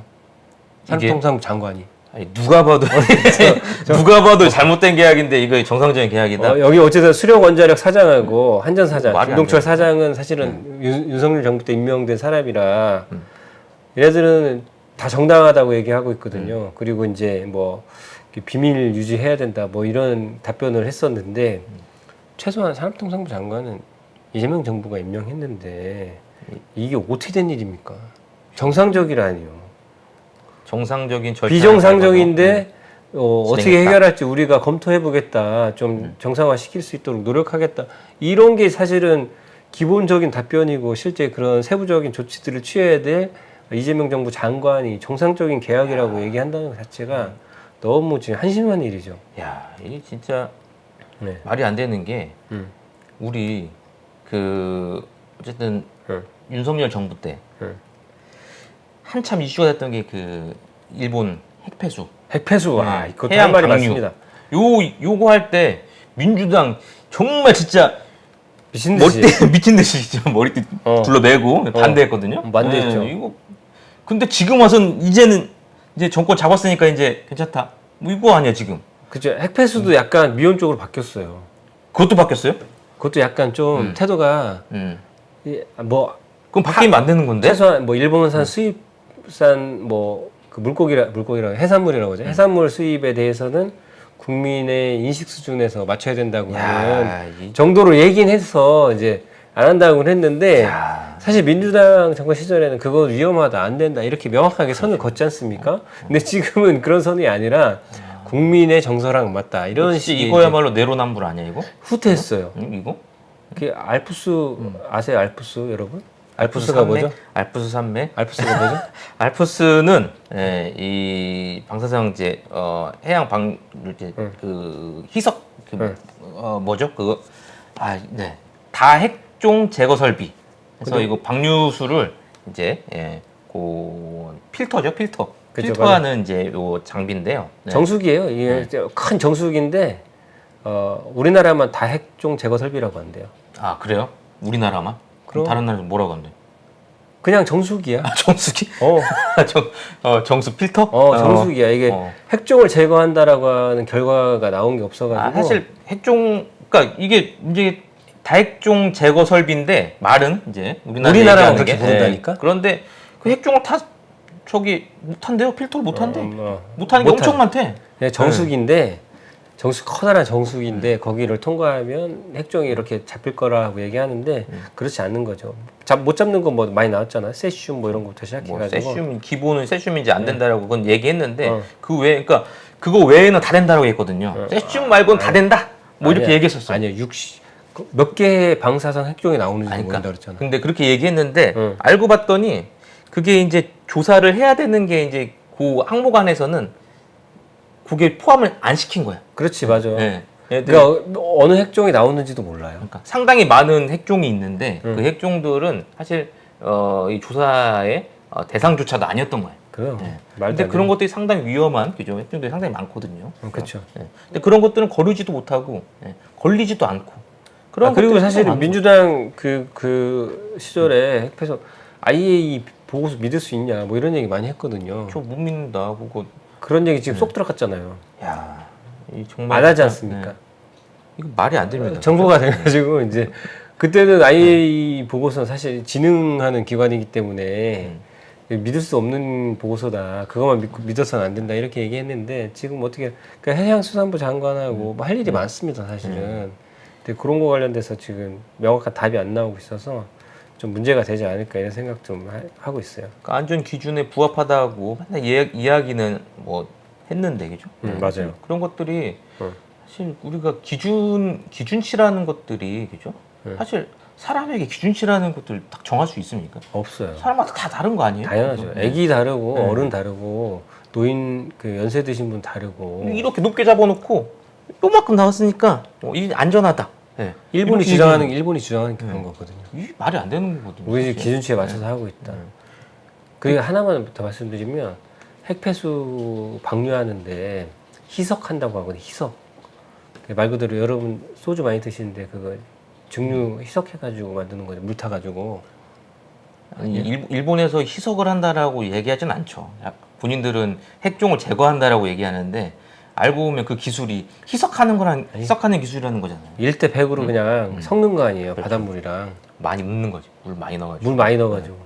산업통상부 장관이. 아니, 누가 봐도 누가 봐도 잘못된 계약인데 이거 정상적인 계약이다. 여기 어쨌든 수력원자력 사장하고 한전 사장, 말이 안 김동철 돼요. 사장은 사실은 윤석열 정부 때 임명된 사람이라 얘네들은 다 정당하다고 얘기하고 있거든요. 그리고 이제 뭐 비밀 유지해야 된다 뭐 이런 답변을 했었는데 최소한 산업통상부 장관은 이재명 정부가 임명했는데 이게 어떻게 된 일입니까? 정상적이라니요. 정상적인 절차 비정상적인데 어떻게 진행했다. 해결할지 우리가 검토해보겠다. 좀 정상화시킬 수 있도록 노력하겠다. 이런 게 사실은 기본적인 답변이고 실제 그런 세부적인 조치들을 취해야 될 이재명 정부 장관이 정상적인 계약이라고 얘기한다는 것 자체가 너무 지금 한심한 일이죠. 야, 이게 진짜 네. 말이 안 되는 게 우리 어쨌든 윤석열 정부 때 한참 이슈가 됐던 게 그 일본 핵폐수. 핵폐수, 이것도 해양 할 말이 방류. 많습니다. 요거 할 때 민주당 정말 진짜 미친 듯이. 미친 듯이 진짜 머리띠 둘러매고 반대했거든요. 반대했죠. 이거 근데 지금 와서는 이제 정권 잡았으니까 이제 괜찮다. 뭐 이거 아니야 지금. 그죠. 핵폐수도 약간 미온적으로 바뀌었어요. 그것도 바뀌었어요? 그것도 약간 좀 태도가 뭐 그럼 바뀌면 안 되는 건데? 최소한 뭐 일본산 수입산 뭐 그 물고기라 해산물이라고 하죠. 해산물 수입에 대해서는 국민의 인식 수준에서 맞춰야 된다고 하는 정도로 얘기는 해서 이제 안 한다고는 했는데 사실 민주당 정권 시절에는 그거 위험하다 안 된다 이렇게 명확하게 선을 걷지 않습니까? 근데 지금은 그런 선이 아니라 국민의 정서랑 맞다 이런 식의 이거야말로 내로남불 아니야 이거? 후퇴했어요. 이거? 그 알프스 아세요? 알프스 여러분? 알프스가 뭐죠? 알프스 산맥. 알프스가 뭐죠? 알프스는 이 방사성 이제 해양 방 이제 그 희석 뭐죠? 그거 네. 다핵종 제거 설비. 그래서 이거 방류수를 이제 그 필터죠, 필터. 그쵸, 필터하는 이제 요 장비인데요. 네. 정수기예요. 이게 큰 정수기인데 우리나라만 다핵종 제거 설비라고 한대요. 아 그래요? 우리나라만? 그럼 다른 나라는 뭐라고 한대? 그냥 정수기야. 정수기? 정수 필터? 정수기야. 이게 핵종을 제거한다라고 하는 결과가 나온 게 없어가지고. 사실 핵종, 그러니까 이게 이제 다핵종 제거 설비인데 말은 이제 우리나라만 그렇게 부른다니까. 그런데 그 핵종을 못한대요. 필터를 못한대. 못하는 게 엄청 많대. 네, 정수기인데. 커다란 정수기인데 거기를 통과하면 핵종이 이렇게 잡힐 거라고 얘기하는데 그렇지 않는 거죠. 못 잡는 거 뭐 많이 나왔잖아. 세슘 뭐 이런 것부터 시작해가지고. 세슘 기본은 세슘인지 안 된다라고 그건 얘기했는데 그 외에 그러니까 그거 외에는 다 된다고 했거든요. 세슘 말고는 다 된다. 뭐 이렇게 얘기했었어. 아니요. 몇 개의 방사성 핵종이 나오는지 모른다 그랬잖아. 근데 그렇게 얘기했는데 알고 봤더니 그게 이제 조사를 해야 되는 게 이제 그 항목안에서는 그게 포함을 안 시킨 거야. 그렇지, 맞아. 네. 그러니까 어느 핵종이 나오는지도 몰라요. 그러니까 상당히 많은 핵종이 있는데 음. 그 핵종들은 사실 이 조사의 대상조차도 아니었던 거예요. 그럼 네. 말도 근데 안 그런 돼. 것들이 상당히 위험한 그죠? 핵종들이 상당히 많거든요. 그렇죠. 네. 근데 그런 것들은 거르지도 못하고 걸리지도 않고 그런 그리고 것들이 사실 상당히 많은 민주당 그 시절에 핵폐소 IAEA 보고서 믿을 수 있냐 뭐 이런 얘기 많이 했거든요. 거죠. 못 믿는다. 그거 그런 얘기 지금 쏙 들어갔잖아요. 야, 이 정말 안 하지 진짜, 않습니까? 네. 이거 말이 안 됩니다. 정보가 돼가지고 이제 그때는 IAEA 보고서는 사실 진흥하는 기관이기 때문에 믿을 수 없는 보고서다. 그것만 믿어서는 안 된다. 이렇게 얘기했는데 지금 어떻게 그러니까 해양수산부 장관하고 뭐 할 일이 많습니다. 사실은. 근데 그런 거 관련돼서 지금 명확한 답이 안 나오고 있어서 좀 문제가 되지 않을까 이런 생각 좀 하고 있어요. 그러니까 안전 기준에 부합하다고 맨날 이야기는 뭐 했는데 그죠? 맞아요. 그런 것들이 사실 우리가 기준치라는 것들이 그죠? 사실 사람에게 기준치라는 것들 딱 정할 수 있습니까? 없어요. 사람마다 다 다른 거 아니에요? 당연하죠. 네. 아기 다르고 어른 다르고 노인 그 연세 드신 분 다르고 이렇게 높게 잡아놓고 요만큼 나왔으니까 이 안전하다. 네. 일본이 이렇게 주장하는 그런 거거든요. 이 말이 안 되는 거거든요. 우리 사실. 기준치에 맞춰서 하고 있다. 그리고 하나만 더 말씀드리면 핵폐수 방류하는데 희석한다고 하거든요. 희석. 말 그대로 여러분 소주 많이 드시는데 그거 증류 희석해가지고 만드는 거죠. 물 타가지고. 아니, 일본에서 희석을 한다라고 얘기하진 않죠. 본인들은 핵종을 제거한다라고 얘기하는데 알고 보면 그 기술이 희석하는 거랑 희석하는 기술이라는 거잖아요. 1대 100으로 그냥 섞는 거 아니에요. 그렇죠. 바닷물이랑. 많이 묻는 거지. 물 많이 넣어가지고. 물 많이 넣어가지고.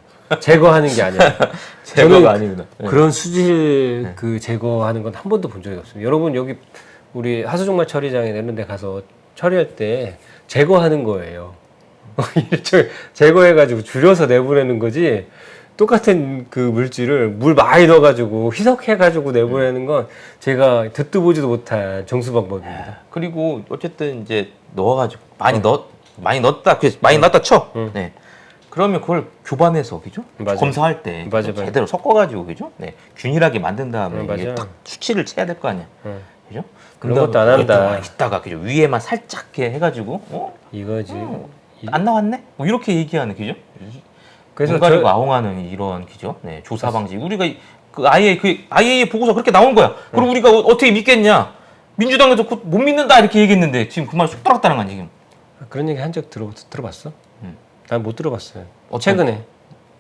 제거하는 게 아니라. 제거가 저는 아니구나. 네. 그런 수질 그 제거하는 건 한 번도 본 적이 없습니다. 여러분 여기 우리 하수종말 처리장에 이런 데 가서 처리할 때 제거하는 거예요. 일종의 제거해가지고 줄여서 내보내는 거지. 똑같은 그 물질을 물 많이 넣어가지고 희석해가지고 내보내는 건 제가 듣도 보지도 못한 정수 방법입니다. 그리고 어쨌든 이제 넣어가지고 많이 넣었다. 많이 넣었다 쳐. 네. 그러면 그걸 교반해서 그죠? 맞아요. 검사할 때 맞아요. 제대로 섞어가지고 그죠? 네. 균일하게 만든 다음에 이게 맞아요. 딱 수치를 채야 될 거 아니야. 그죠? 그런 것도 안 한다. 이따가 그죠? 위에만 살짝 이렇게 해가지고 이거지. 안 나왔네? 뭐 이렇게 얘기하는 그죠? 그래서 가지고 아웅하는 이런 그죠? 네, 조사 방식. 우리가 그 IAEA 보고서 그렇게 나온 거야. 그럼 우리가 어떻게 믿겠냐? 민주당에서 못 믿는다 이렇게 얘기했는데 지금 그 말 쑥 들어갔다는 거 지금. 그런 얘기 한 적 들어봤어? 난 못 들어봤어요. 어떤- 최근에.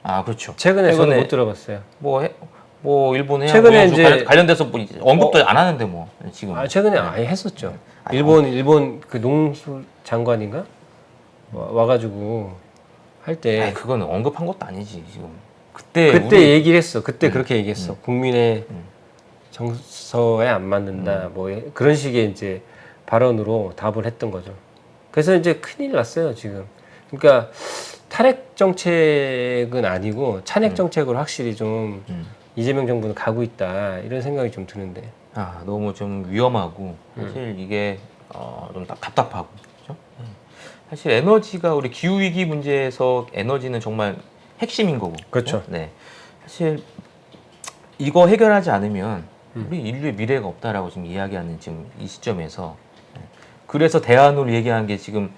아 그렇죠. 최근에 저는 못 들어봤어요. 뭐 일본 해양 최근에 오염수 이제- 관련돼서 뭐 이제 언급도 안 하는데 뭐 지금. 최근에 아예 했었죠. 아니, 일본 그 농수 장관인가 와가지고 할 때 아니, 그거는 언급한 것도 아니지 지금. 그때 얘기를 했어. 그때 그렇게 얘기했어. 국민의 정서에 안 맞는다. 뭐 그런 식의 이제 발언으로 답을 했던 거죠. 그래서 이제 큰일 났어요 지금. 그러니까 탈핵 정책은 아니고 찬핵 정책으로 확실히 좀 이재명 정부는 가고 있다 이런 생각이 좀 드는데. 너무 좀 위험하고 사실 이게 좀 답답하고 그렇죠? 사실 에너지가 우리 기후 위기 문제에서 에너지는 정말 핵심인 거고. 그렇죠. 네. 사실 이거 해결하지 않으면 우리 인류의 미래가 없다라고 지금 이야기하는 지금 이 시점에서 그래서 대안으로 얘기하는 게 지금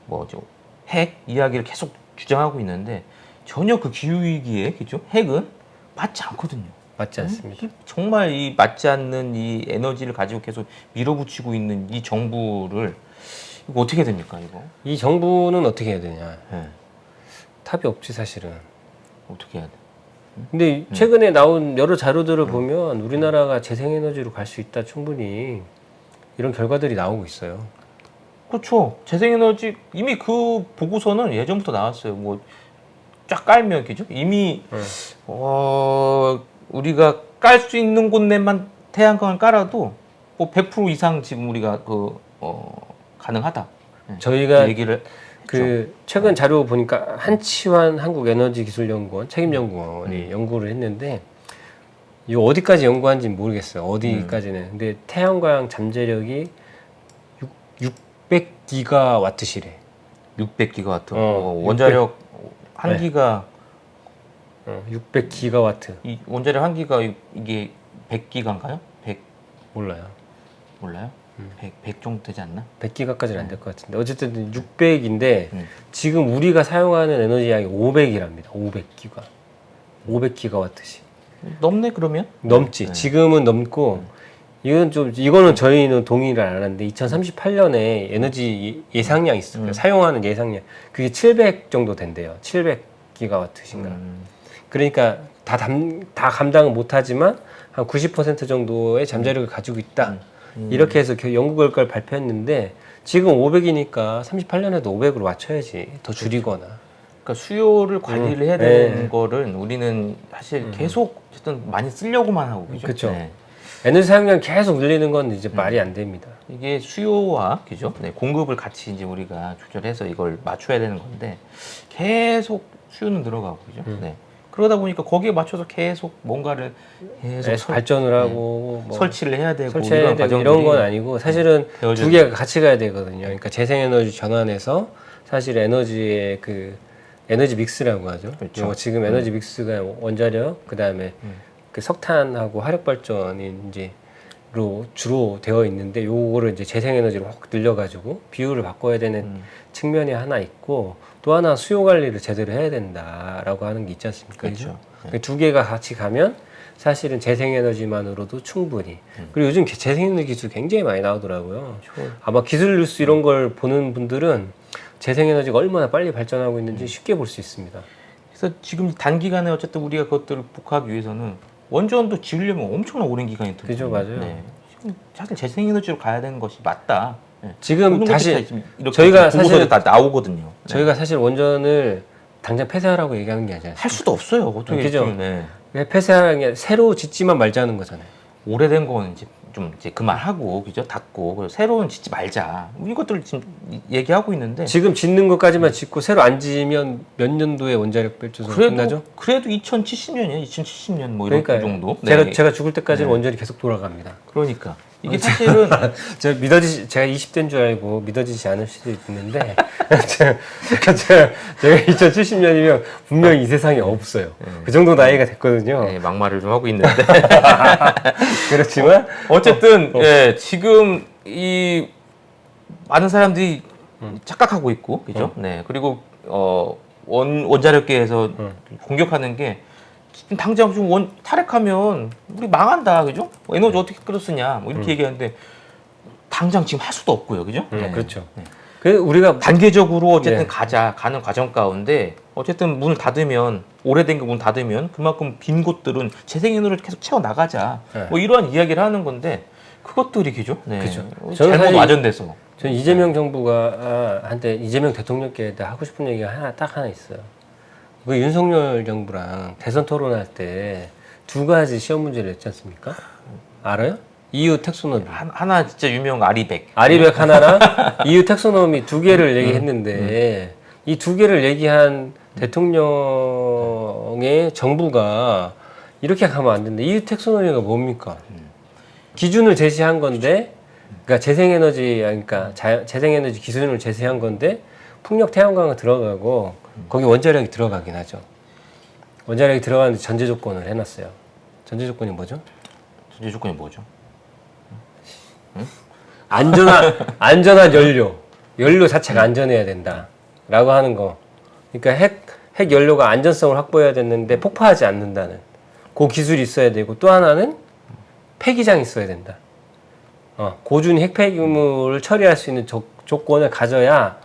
뭐죠? 핵 이야기를 계속 주장하고 있는데 전혀 그 기후 위기에 그죠? 핵은 맞지 않거든요. 맞지 않습니다. 정말 이 맞지 않는 이 에너지를 가지고 계속 밀어붙이고 있는 이 정부를 이거 어떻게 됩니까 이거? 이 정부는 어떻게 해야 되냐? 네. 답이 없지 사실은. 어떻게 해야 돼? 근데 최근에 나온 여러 자료들을 보면 우리나라가 재생에너지로 갈 수 있다 충분히 이런 결과들이 나오고 있어요. 그렇죠. 재생에너지 이미 그 보고서는 예전부터 나왔어요. 뭐 쫙 깔면 그죠? 이미 우리가 깔 수 있는 곳에만 태양광을 깔아도 뭐 100% 이상 지금 우리가 가능하다. 저희가 얘기를 그 최근 자료 보니까 한치환 한국에너지기술연구원 책임연구원이 연구를 했는데 이 어디까지 연구한지는 모르겠어요. 어디까지는. 근데 태양광 잠재력이 600기가와트시래. 600기가와트. 600. 원자력 한 기가 600기가와트. 이 원자력 한 기가 이게 100기가인가요? 100 몰라요. 몰라요? 100 정도 되지 않나? 100기가까지는 안 될 것 같은데 어쨌든 600인데 음. 지금 우리가 사용하는 에너지 양이 500이랍니다. 500기가. 500기가와트씩. 넘네 그러면? 넘지. 네. 지금은 넘고 이거는 저희는 동의를 안 하는데 2038년에 에너지 예상량이 있어요. 사용하는 예상량. 그게 700 정도 된대요. 700기가와트신가. 그러니까 다 감당은 못 하지만 한 90% 정도의 잠재력을 가지고 있다. 이렇게 해서 연구 결과를 발표했는데 지금 500이니까 38년에도 500으로 맞춰야지. 더 줄이거나. 그러니까 수요를 관리를 해야 되는 거를 우리는 사실 계속 어쨌든 많이 쓰려고만 하고 그죠? 그렇죠. 네. 에너지 사용량 계속 늘리는 건 이제 말이 안 됩니다. 이게 수요와 그죠? 네, 공급을 같이 이제 우리가 조절해서 이걸 맞춰야 되는 건데 계속 수요는 늘어가고 그죠? 네. 그러다 보니까 거기에 맞춰서 계속 뭔가를 계속 발전을 하고 뭐 설치를 해야 되고 설치해야 되고 이런 건 아니고 사실은 되어져야 두 개가 같이 가야 되거든요. 그러니까 재생에너지 전환해서 사실 에너지의 그 에너지 믹스라고 하죠. 그렇죠. 지금 에너지 믹스가 원자력 그다음에 그 석탄하고 화력 발전이 이제로 주로 되어 있는데 요거를 이제 재생에너지로 확 늘려가지고 비율을 바꿔야 되는 측면이 하나 있고 또 하나 수요 관리를 제대로 해야 된다라고 하는 게 있지 않습니까? 그렇죠. 그 두 개가 같이 가면 사실은 재생에너지만으로도 충분히 그리고 요즘 재생에너지 기술 굉장히 많이 나오더라고요. 아마 기술 뉴스 이런 걸 보는 분들은 재생에너지가 얼마나 빨리 발전하고 있는지 쉽게 볼 수 있습니다. 그래서 지금 단기간에 어쨌든 우리가 그것들을 복구하기 위해서는 원전도 지으려면 엄청난 오랜 기간이 들거든요. 그죠, 맞아요. 네. 지금 사실 재생에너지로 가야 되는 것이 맞다. 네. 지금 모든 다시 것들이 지금 이렇게 저희가 공모서에 다 나오거든요. 네. 저희가 사실 원전을 당장 폐쇄하라고 얘기하는 게 아니잖아요. 할 수도 없어요. 어떻게 그죠? 지금, 네. 왜 폐쇄하는 게 새로 짓지만 말자는 거잖아요. 오래된 거는 이제 좀 이제 그만하고 그죠? 닫고 그리고 새로운 짓지 말자. 이것들을 지금 얘기하고 있는데 지금 짓는 것까지만 짓고 새로 안 지으면 몇 년도에 원자력 발전소 끝나죠? 그래도 2070년이에요. 2070년 뭐 이런 그러니까요. 정도. 네. 제가 죽을 때까지는 네. 원전이 계속 돌아갑니다. 그러니까 이게 사실은 제가 20대인 줄 알고 믿어지지 않을 수도 있는데 제가 2070년이면 분명히 이 세상에 없어요. 그 정도 나이가 됐거든요. 네, 막말을 좀 하고 있는데 그렇지만 어쨌든 예, 지금 이 많은 사람들이 착각하고 있고 그죠? 네 그리고 원자력계에서 공격하는 게 지금 당장 좀 탈핵하면 우리 망한다 그죠? 에너지 어떻게 끌어 쓰냐 뭐 이렇게 얘기하는데 당장 지금 할 수도 없고요 그죠? 네. 그렇죠. 그래서 우리가 단계적으로 어쨌든 네. 가는 과정 가운데 어쨌든 문을 닫으면 오래된 거 문 닫으면 그만큼 빈 곳들은 재생에너지를 계속 채워 나가자 네. 뭐 이러한 이야기를 하는 건데 그것들이 그죠? 네. 그죠. 잘못 사실 와전돼서 저는 이재명 정부가 한때 이재명 대통령께 하고 싶은 얘기가 딱 하나 있어요. 그 윤석열 정부랑 대선 토론할 때 두 가지 시험 문제를 냈지 않습니까? 알아요? EU 텍소노미. 하나 진짜 유명한 아리백 아리백 하나랑 EU 텍소노미 두 개를 얘기했는데 이 두 개를 얘기한 대통령의 정부가 이렇게 가면 안 된다. EU 텍소노미가 뭡니까? 기준을 제시한 건데, 그러니까 재생에너지 기준을 제시한 건데 풍력 태양광은 들어가고 거기 원자력이 들어가긴 하죠. 원자력이 들어가는데 전제 조건을 해놨어요. 전제 조건이 뭐죠? 전제 조건이 뭐죠? 안전한 연료 자체가 안전해야 된다라고 하는 거. 그러니까 핵 연료가 안전성을 확보해야 되는데 폭파하지 않는다는 그 기술이 있어야 되고 또 하나는 폐기장이 있어야 된다. 고준 핵 폐기물을 처리할 수 있는 조건을 가져야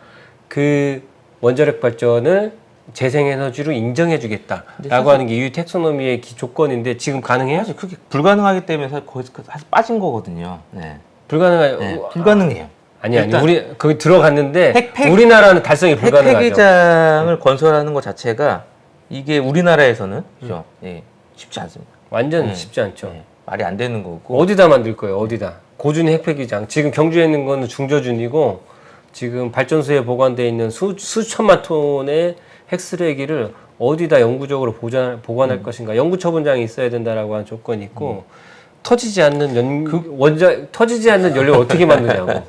그 원자력 발전을 재생에너지로 인정해주겠다라고 하는 게 EU 텍소노미의 조건인데 지금 가능해요? 사실 그게 불가능하기 때문에 사실 거기서 사실 빠진 거거든요. 네. 불가능해요. 네, 불가능해요. 아니 일단 우리 거기 들어갔는데 핵 우리나라는 달성이 불가능하죠. 핵폐기장을 건설하는 것 자체가 이게 우리나라에서는 그죠? 예, 쉽지 않습니다. 완전 쉽지 않죠. 예, 말이 안 되는 거고. 어디다 만들 거예요? 어디다? 고준위 핵폐기장. 지금 경주에 있는 거는 중저준이고 지금 발전소에 보관되어 있는 수천만 톤의 핵쓰레기를 어디다 영구적으로 보관할 것인가? 영구처분장이 있어야 된다라고 하는 조건이 있고 터지지 않는 연료를 어떻게 만드냐고.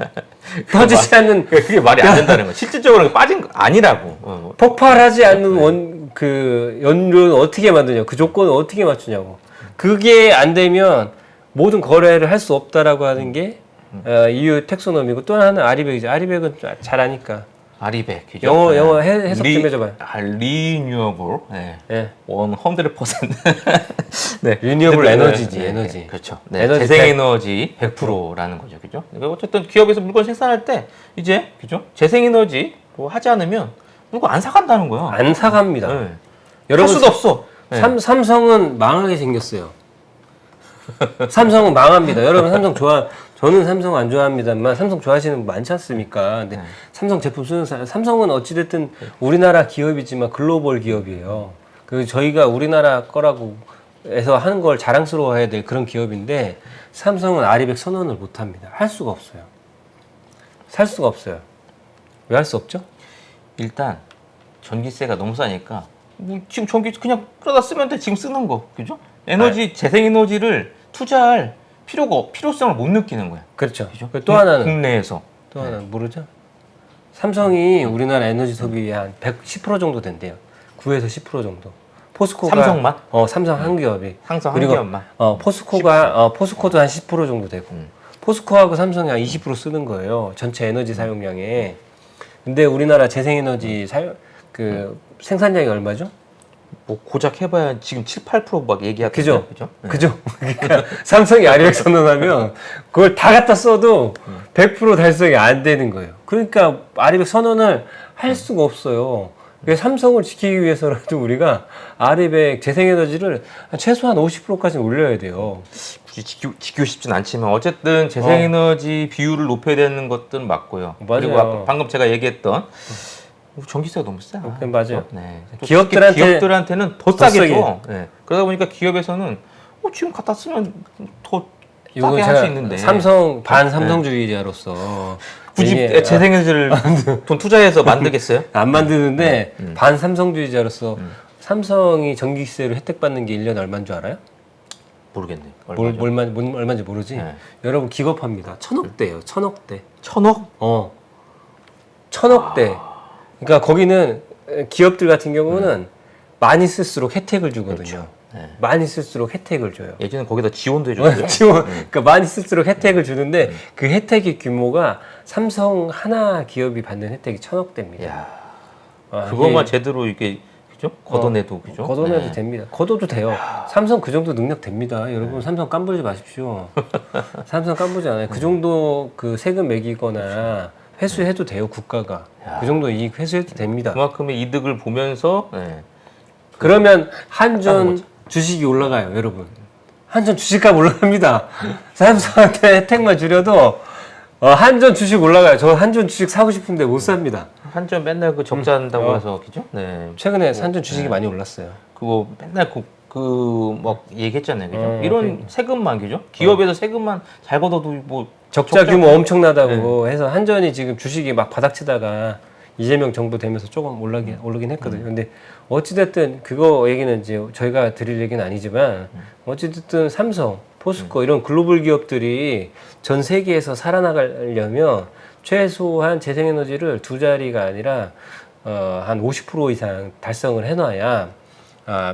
터지지 않는 그게 말이 안 된다는 거. 실질적으로 빠진 거 아니라고. 폭발하지 않는 그 연료는 어떻게 만드냐, 그 조건을 어떻게 맞추냐고. 그게 안 되면 모든 거래를 할 수 없다라고 하는 게 EU 텍소노미고, 또 하나는 아리백이죠. 아리백은 잘 아니까. 아리백. 그죠? 영어 해석 좀 해줘봐요. 리뉴어블. 네. 예. 100%. 네. 리뉴어블 에너지지, 네, 에너지. 네, 그렇죠. 네. 에너지 재생에너지 100%라는 거죠. 그죠? 그러니까 어쨌든 기업에서 물건 생산할 때 이제 그죠? 재생에너지 뭐 하지 않으면 물건 안 사간다는 거야. 안 사갑니다. 네. 여러분, 할 수도 없어. 네. 삼성은 망하게 생겼어요. 삼성은 망합니다. 여러분 저는 삼성 안 좋아합니다만 삼성 좋아하시는 분 많지 않습니까? 근데 삼성 제품 쓰는 사람, 삼성은 어찌됐든 우리나라 기업이지만 글로벌 기업이에요. 그 저희가 우리나라 거라고 해서 하는 걸 자랑스러워해야 될 그런 기업인데, 삼성은 아리백 선언을 못 합니다. 할 수가 없어요. 살 수가 없어요. 왜 할 수 없죠? 일단 전기세가 너무 싸니까 뭐 지금 전기 그냥 끌어다 쓰면 돼. 지금 쓰는 거. 그죠? 에너지 재생에너지를 투자할 필요성을 못 느끼는 거야. 그렇죠. 그죠? 또 하나는 국내에서 또 하나 모르죠? 삼성이 우리나라 에너지 소비의 한 110% 정도 된대요. 9에서 10% 정도. 포스코가 삼성만? 삼성 한 기업이. 항상 한 그리고 기업만. 포스코도 한 10% 정도 되고. 포스코하고 삼성이 한 20% 쓰는 거예요. 전체 에너지 사용량에. 근데 우리나라 재생에너지 생산량이 얼마죠? 뭐 고작 해봐야 지금 7, 8%막 얘기하고 그죠? 그죠? 네. 그죠? 그러니까 삼성이 아리백 선언하면 그걸 다 갖다 써도 100% 달성이 안 되는 거예요. 그러니까 아리백 선언을 할 수가 없어요. 그래서 삼성을 지키기 위해서라도 우리가 아리백 재생에너지를 최소한 50%까지는 올려야 돼요. 굳이 지키고 싶진 않지만 어쨌든 재생에너지 비율을 높여야 되는 것들은 맞고요. 맞아요. 그리고 아까 방금 제가 얘기했던 전기세가 너무 싸. 맞아요. 네. 기업들한테는 더 더 싸게 싸게. 줘. 네. 그러다 보니까 기업에서는 지금 갖다 쓰면 더 이건 싸게 할 제가 수 있는데 반삼성주의자로서 굳이 이게 재생에너지를 돈 투자해서 만들겠어요? 안 만드는데 반삼성주의자로서 삼성이 전기세로 혜택 받는 게 1년에 얼마인 줄 알아요? 모르겠네요. 얼마인지 모르지? 네. 여러분 기겁합니다. 1,000억대예요. 1,000억대. 1,000억? 1,000억대. 그러니까 거기는 기업들 같은 경우는 많이 쓸수록 혜택을 주거든요. 네. 많이 쓸수록 혜택을 줘요. 예전에 거기다 지원도 해줬어요. 그러니까 많이 쓸수록 혜택을 주는데 그 혜택의 규모가 삼성 하나 기업이 받는 혜택이 1,000억대입니다. 야, 그것만 제대로 이게 그죠? 걷어내도 그죠? 걷어내도 네. 됩니다. 걷어도 돼요. 삼성 그 정도 능력 됩니다. 여러분 삼성 깜부지 마십시오. 삼성 깜부지 않아요. 그 정도 그 세금 매기거나 회수해도 돼요. 국가가 그 정도 이익 회수해도 됩니다. 그만큼의 이득을 보면서 그러면 한전 주식이 올라가요, 여러분. 한전 주식값 올라갑니다. 삼성한테 혜택만 줄여도 한전 주식 올라가요. 저 한전 주식 사고 싶은데 못 삽니다. 한전 맨날 그 적자한다고 해서 그죠? 네. 최근에 한전 주식이 많이 올랐어요. 그거 맨날 막 얘기했잖아요, 그죠? 이런 세금만 그죠? 기업에서 세금만 잘 걷어도 뭐 적자 규모 엄청나다고 해서 한전이 지금 주식이 막 바닥치다가 이재명 정부 되면서 조금 오르긴 했거든요. 근데 어찌됐든 그거 얘기는 이제 저희가 드릴 얘기는 아니지만 어찌됐든 삼성, 포스코 이런 글로벌 기업들이 전 세계에서 살아나가려면 최소한 재생에너지를 두 자리가 아니라 한 50% 이상 달성을 해놔야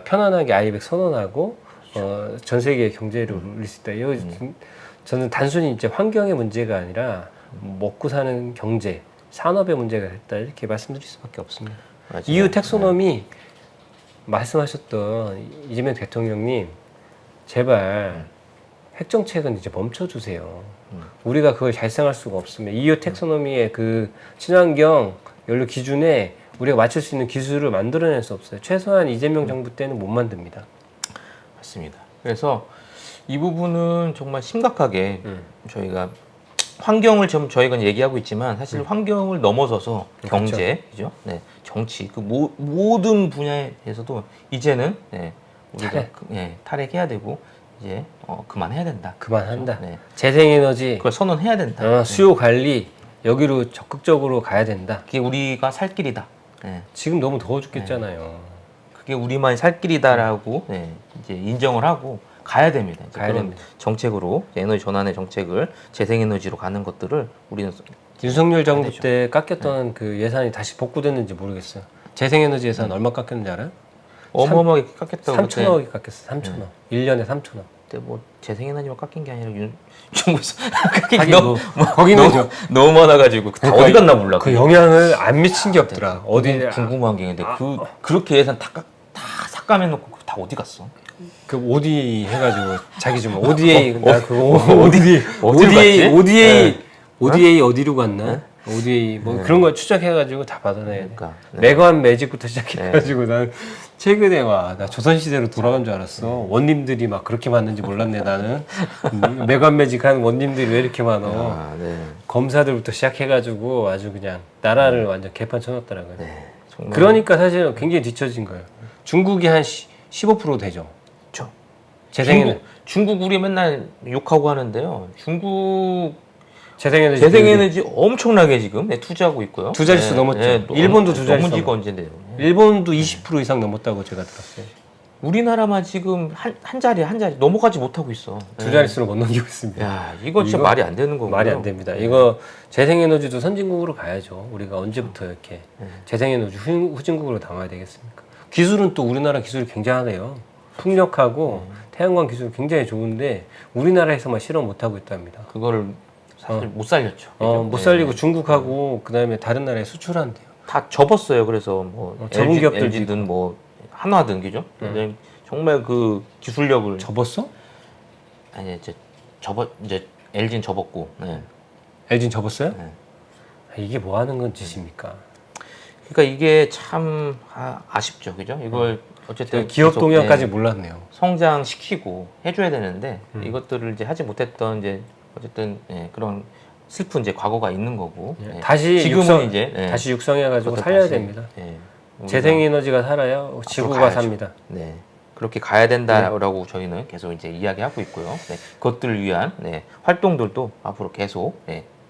편안하게 아이백 선언하고 전 세계 경제를 올릴 수 있다. 이거 저는 단순히 이제 환경의 문제가 아니라 먹고 사는 경제, 산업의 문제가 됐다 이렇게 말씀드릴 수밖에 없습니다. 맞아요. EU 텍소노미 말씀하셨던 이재명 대통령님 제발 핵정책은 이제 멈춰주세요. 우리가 그걸 달성할 수가 없으면 EU 텍소노미의 그 친환경 연료 기준에 우리가 맞출 수 있는 기술을 만들어낼 수 없어요. 최소한 이재명 정부 때는 못 만듭니다. 맞습니다. 그래서 이 부분은 정말 심각하게 저희가 환경을 좀 저희가 얘기하고 있지만 사실 환경을 넘어서서 경제, 그죠? 네, 정치 그 모든 분야에서도 이제는 우리가 탈핵해야 되고 이제 그만해야 된다. 그만한다. 네. 재생에너지 그걸 선언해야 된다. 수요 관리 여기로 적극적으로 가야 된다. 그게 우리가 살 길이다. 네. 지금 너무 더워 죽겠잖아요. 그게 우리만이 살 길이다라고 이제 인정을 하고 가야 됩니다. 이제 가야 그런 됩니다. 정책으로 에너지 전환의 정책을 재생에너지로 가는 것들을 우리는 윤석열 정부 때 깎였던 그 예산이 다시 복구됐는지 모르겠어요. 재생에너지 예산 얼마 깎였는지 알아요? 어마어마하게 깎였다고 3천억이 깎였어. 3천억. 1년에 3천억. 그때 뭐 재생에너지만 깎인 게 아니라 중국에서 깎인 게 하긴 너무 거기는 너무 많아가지고 다 어디 갔나 몰라. 그 영향을 안 미친 게 없더라. 어디 궁금한 게 있는데 그렇게 예산 다 삭감해놓고 다 어디 갔어? 그 ODA 해가지고 자기 좀 ODA 나 그거 어디를 갔지? ODA 어디로 갔나? ODA 뭐 그런 거 추적해가지고 다 받아내야 돼. 그러니까, 네. 매관 매직부터 시작해가지고 난 최근에 나 조선시대로 돌아간 줄 알았어. 원님들이 막 그렇게 많은지 몰랐네 나는. 매관 매직한 원님들이 왜 이렇게 많어. 아, 네. 검사들부터 시작해가지고 아주 그냥 나라를 완전 개판 쳐놨더라고요. 네, 정말 그러니까 사실 굉장히 뒤처진 거예요. 중국이 한 15% 되죠. 그렇죠. 재생에너지. 중국 우리 맨날 욕하고 하는데요. 중국 재생에너지. 재생에너지 엄청나게 지금 투자하고 있고요. 두 자릿수 넘었죠. 일본도 두 자릿수 넘은 지가 언젠데요. 일본도 20% 이상 넘었다고 제가 들었어요. 우리나라만 지금 한 자리 넘어가지 못하고 있어. 두 자릿수로 못 넘기고 있습니다. 야, 이거 진짜 이거 말이 안 되는 거고요. 말이 안 됩니다. 이거 재생에너지도 선진국으로 가야죠. 우리가 언제부터 이렇게 재생에너지 후진국으로 나와야 되겠습니까? 기술은 또 우리나라 기술이 굉장하네요. 풍력하고 태양광 기술 굉장히 좋은데 우리나라에서만 실험 못 하고 있답니다. 그거를 사실 못 살렸죠. 못 살리고 중국하고 그다음에 다른 나라에 수출한대요. 다 접었어요. 그래서 뭐 접은 기업들도 LG든 뭐 한화든 그죠? 근데 정말 그 기술력을 접었어? 아니 이제 LG는 접었고. 네. LG는 접었어요? 네. 이게 뭐 하는 건 짓입니까? 그러니까 이게 참 아쉽죠. 그죠? 이걸 어쨌든 기업 계속, 동향까지 몰랐네요. 성장시키고 해줘야 되는데 이것들을 이제 하지 못했던 이제 어쨌든 그런 슬픈 이제 과거가 있는 거고 다시 지금은 다시 육성해가지고 그것도 살려야 다시, 됩니다. 우리가 재생에너지가 살아야 지구가 가야죠. 삽니다. 네. 그렇게 가야 된다라고 저희는 계속 이제 이야기하고 있고요. 네. 그것들을 위한 활동들도 앞으로 계속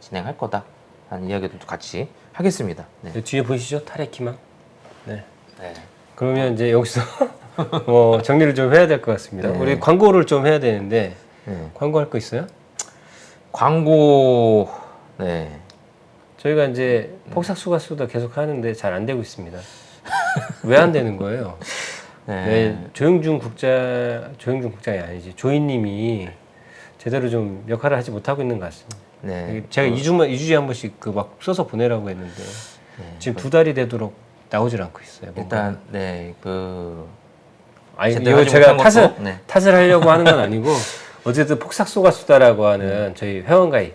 진행할 거다 하는 이야기들도 같이 하겠습니다. 네. 뒤에 보이시죠? 타레키망. 네. 네. 그러면 이제 여기서 정리를 좀 해야 될 것 같습니다. 네. 우리 광고를 좀 해야 되는데 네. 광고할 거 있어요? 광고 저희가 이제 폭삭수가수다 계속 하는데 잘 안 되고 있습니다. 왜 안 되는 거예요? 네, 조영준 국장이 아니지 조이님이 제대로 좀 역할을 하지 못하고 있는 것 같습니다. 네. 제가 2주에 한 번씩 그 막 써서 보내라고 했는데 지금 2달이 되도록 나오질 않고 있어요. 뭔가. 일단 아니 제대로 이거 하지 제가 못한 탓을 하려고 하는 건 아니고 어쨌든 폭삭소가수다라고 하는 저희 회원가입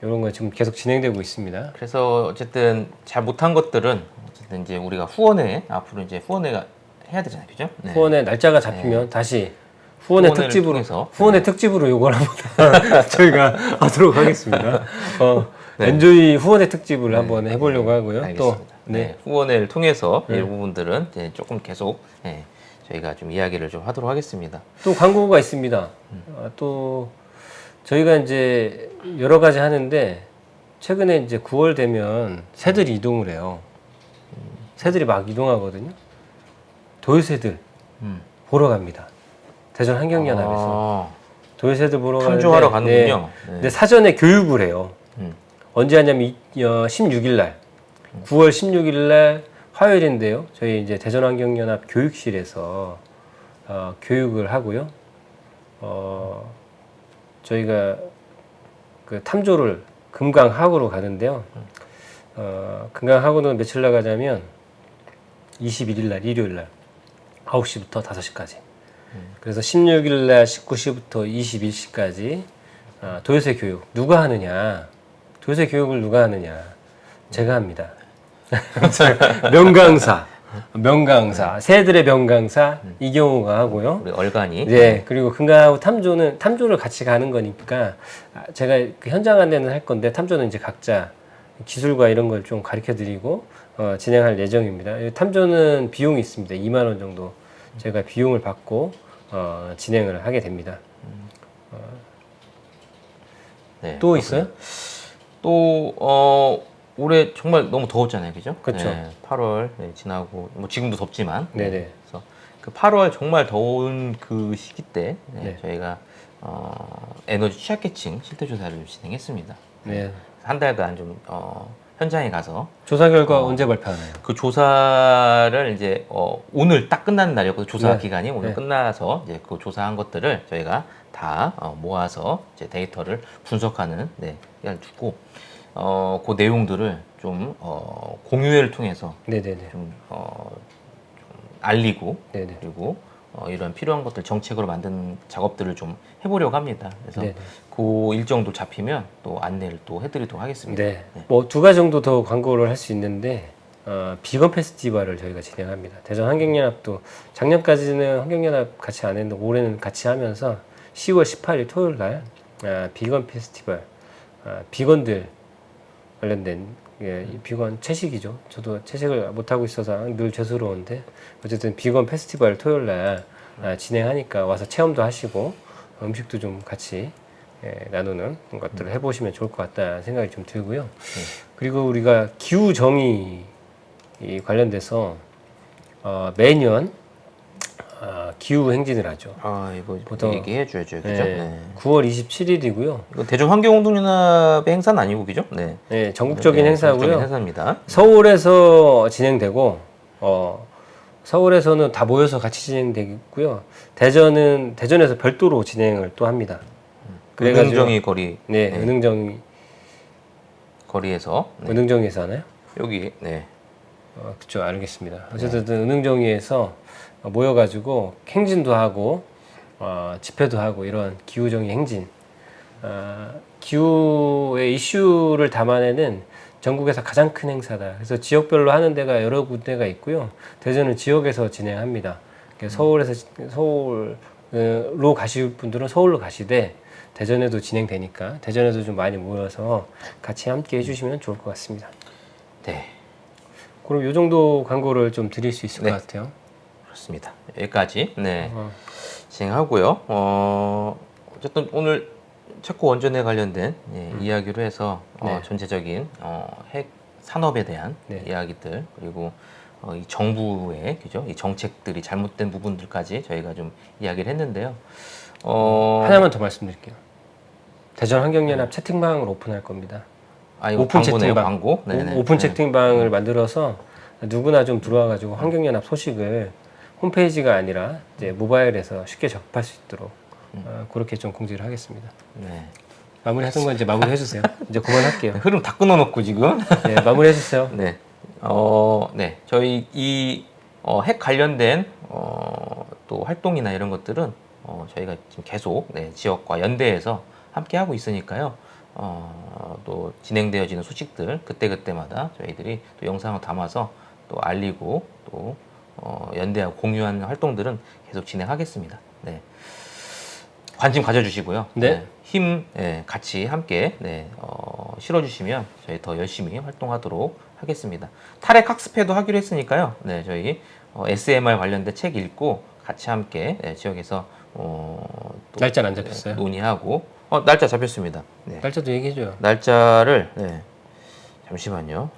이런 거 지금 계속 진행되고 있습니다. 그래서 어쨌든 잘 못한 것들은 어쨌든 이제 우리가 후원회 앞으로 이제 후원회가 해야 되잖아요, 그죠? 네. 후원의 날짜가 잡히면 다시 후원의 후원회를 특집으로 통해서, 후원의 특집으로 요걸 한번 저희가 하도록 하겠습니다. 엔조이 후원의 특집을 한번 해보려고 하고요. 알겠습니다. 또 후원회를 통해서 이 부분들은 이제 조금 계속 저희가 좀 이야기를 좀 하도록 하겠습니다. 또 광고가 있습니다. 또 저희가 이제 여러 가지 하는데 최근에 이제 9월 되면 새들이 이동을 해요. 새들이 막 이동하거든요. 도요새들 보러 갑니다. 대전 환경연합에서 도요새들 보러 탐조하러 가는데, 가는군요. 근데 사전에 교육을 해요. 언제 하냐면 16일 날 9월 16일 날 화요일인데요. 저희 이제 대전환경연합 교육실에서 교육을 하고요. 저희가 그 탐조를 금강하구로 가는데요. 금강하구는 며칠 나가자면 21일 날 일요일 날 9시부터 5시까지. 그래서 16일 날 19시부터 21시까지 도요새 교육 누가 하느냐? 도요새 교육을 누가 하느냐? 제가 합니다. 명강사, 새들의 명강사 이경우가 하고요. 우리 얼간이. 네, 그리고 금강하고 탐조를 같이 가는 거니까 제가 그 현장 안내는 할 건데 탐조는 이제 각자 기술과 이런 걸 좀 가르쳐-드리고 진행할 예정입니다. 탐조는 비용이 있습니다. 2만 원 정도 제가 비용을 받고 진행을 하게 됩니다. 네, 또 있어요? 또 올해 정말 너무 더웠잖아요, 그죠? 그렇죠. 8월 지나고 뭐 지금도 덥지만, 네네. 그래서 그 8월 정말 더운 그 시기 때 저희가 에너지 취약계층 실태 조사를 진행했습니다. 네. 한 달간 좀 현장에 가서 조사 결과 언제 발표하나요? 그 조사를 이제 오늘 딱 끝나는 날이었고 조사 네. 기간이 오늘 네. 끝나서 이제 그 조사한 것들을 저희가 다 모아서 이제 데이터를 분석하는 시간을 두고 그 내용들을 좀 공유회를 통해서 네네네. 좀 알리고 네네. 그리고 이런 필요한 것들 정책으로 만든 작업들을 좀 해보려고 합니다. 그래서 네네. 그 일정도 잡히면 또 안내를 또 해드리도록 하겠습니다. 네. 뭐 두 가지 정도 더 광고를 할 수 있는데 비건 페스티벌을 저희가 진행합니다. 대전 환경연합도 작년까지는 환경연합 같이 안 했는데 올해는 같이 하면서 10월 18일 토요일 날 비건 페스티벌 비건들 관련된 이 비건 채식이죠. 저도 채식을 못 하고 있어서 늘 죄송스러운데 어쨌든 비건 페스티벌 토요일 날 진행하니까 와서 체험도 하시고 음식도 좀 같이 나누는 것들을 해보시면 좋을 것 같다 생각이 좀 들고요. 그리고 우리가 기후 정의 관련돼서 매년 기후 행진을 하죠. 이거 보통- 얘기해 줘야죠, 그죠? 네, 9월 27일이고요. 이거 대전 환경운동연합의 행사는 아니고, 그죠? 네. 네, 전국적인 행사고요. 전국적인 행사입니다. 서울에서 진행되고 서울에서는 다 모여서 같이 진행되고요. 대전에서 별도로 진행을 또 합니다. 그래가지고- 은흥정이 거리, 네, 은흥정이 거리에서 은흥정이에서 하나요? 여기, 그쵸, 알겠습니다. 어쨌든 은흥정리에서 모여가지고 행진도 하고 집회도 하고 이런 기후정의 행진, 기후의 이슈를 담아내는 전국에서 가장 큰 행사다. 그래서 지역별로 하는 데가 여러 군데가 있고요. 대전은 지역에서 진행합니다. 서울로 가실 분들은 서울로 가시되 대전에도 진행되니까 대전에도 좀 많이 모여서 같이 함께 해주시면 좋을 것 같습니다. 네, 그럼 이 정도 광고를 좀 드릴 수 있을 네. 것 같아요. 그렇습니다. 여기까지, 진행하고요. 어쨌든 오늘 체코 원전에 관련된 이야기로 해서 네. 전체적인 핵 산업에 대한 이야기들 그리고 이 정부의 그죠? 이 정책들이 잘못된 부분들까지 저희가 좀 이야기를 했는데요. 하나만 더 말씀드릴게요. 대전 환경연합 채팅방을 오픈할 겁니다. 이거 오픈 광고네요, 채팅방. 광고. 네네. 오픈 채팅방을 만들어서 누구나 좀 들어와가지고 환경연합 소식을 홈페이지가 아니라 이제 모바일에서 쉽게 접할 수 있도록 그렇게 좀 공지를 하겠습니다. 네. 마무리하던 건 이제 마무리 해주세요. 이제 그만할게요. 흐름 다 끊어놓고 지금. 네, 마무리 해주세요. 네. 네. 저희 이 핵 관련된 또 활동이나 이런 것들은 저희가 지금 계속 지역과 연대해서 함께 하고 있으니까요. 또 진행되어지는 소식들 그때그때마다 저희들이 또 영상을 담아서 또 알리고 또 연대하고 공유하는 활동들은 계속 진행하겠습니다. 네. 관심 가져주시고요. 네. 힘 같이 함께 실어주시면 저희 더 열심히 활동하도록 하겠습니다. 탈핵 학습회도 하기로 했으니까요. 네, 저희 SMR 관련된 책 읽고 같이 함께 지역에서 또 날짜는 안 잡혔어요? 논의하고 날짜 잡혔습니다. 네. 날짜도 얘기해줘요. 날짜를 잠시만요.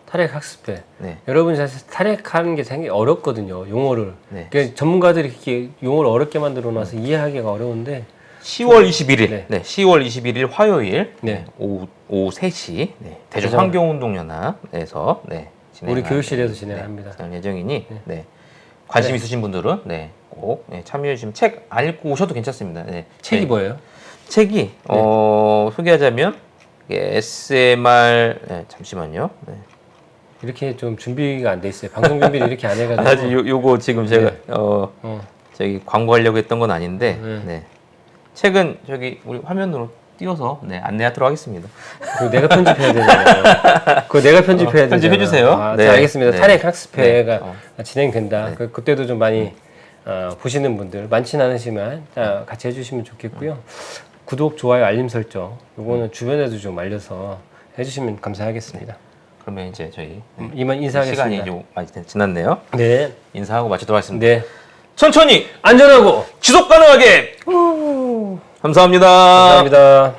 탈핵 학습회. 네. 여러분이 사실 탈핵하는 게 굉장히 어렵거든요. 용어를. 네. 그러니까 전문가들이 이렇게 용어를 어렵게 만들어 놔서 이해하기가 어려운데 10월 21일, 네. 10월 21일 화요일 네. 오후 3시 대전 대전 환경운동연합에서 우리 교육실에서 진행합니다. 진행할 예정이니 관심 있으신 분들은 꼭 참여해 주시면 책 안 읽고 오셔도 괜찮습니다. 책이 뭐예요? 책이 소개하자면 SMR 잠시만요. 이렇게 좀 준비가 안 돼 있어요. 방송 준비를 이렇게 안 해가지고. 사실 요거 지금 제가 네. 저기 광고하려고 했던 건 아닌데 네. 책은 저기 우리 화면으로 띄워서 안내하도록 하겠습니다. 그거 내가 편집해야 되잖아요. 그거 내가 편집해야 되잖아요. 편집해 주세요. 자, 알겠습니다. 네. 탈핵 학습회가 네. 진행된다. 그때도 좀 많이 보시는 분들 많지는 않으시지만 같이 해주시면 좋겠고요. 구독, 좋아요, 알림 설정 요거는 주변에도 좀 알려서 해주시면 감사하겠습니다. 그러면 이제 저희 이만 인사하겠습니다. 시간이 좀 많이 지났네요. 네. 인사하고 마치도록 하겠습니다. 네. 천천히 안전하고 지속 가능하게 감사합니다. 감사합니다.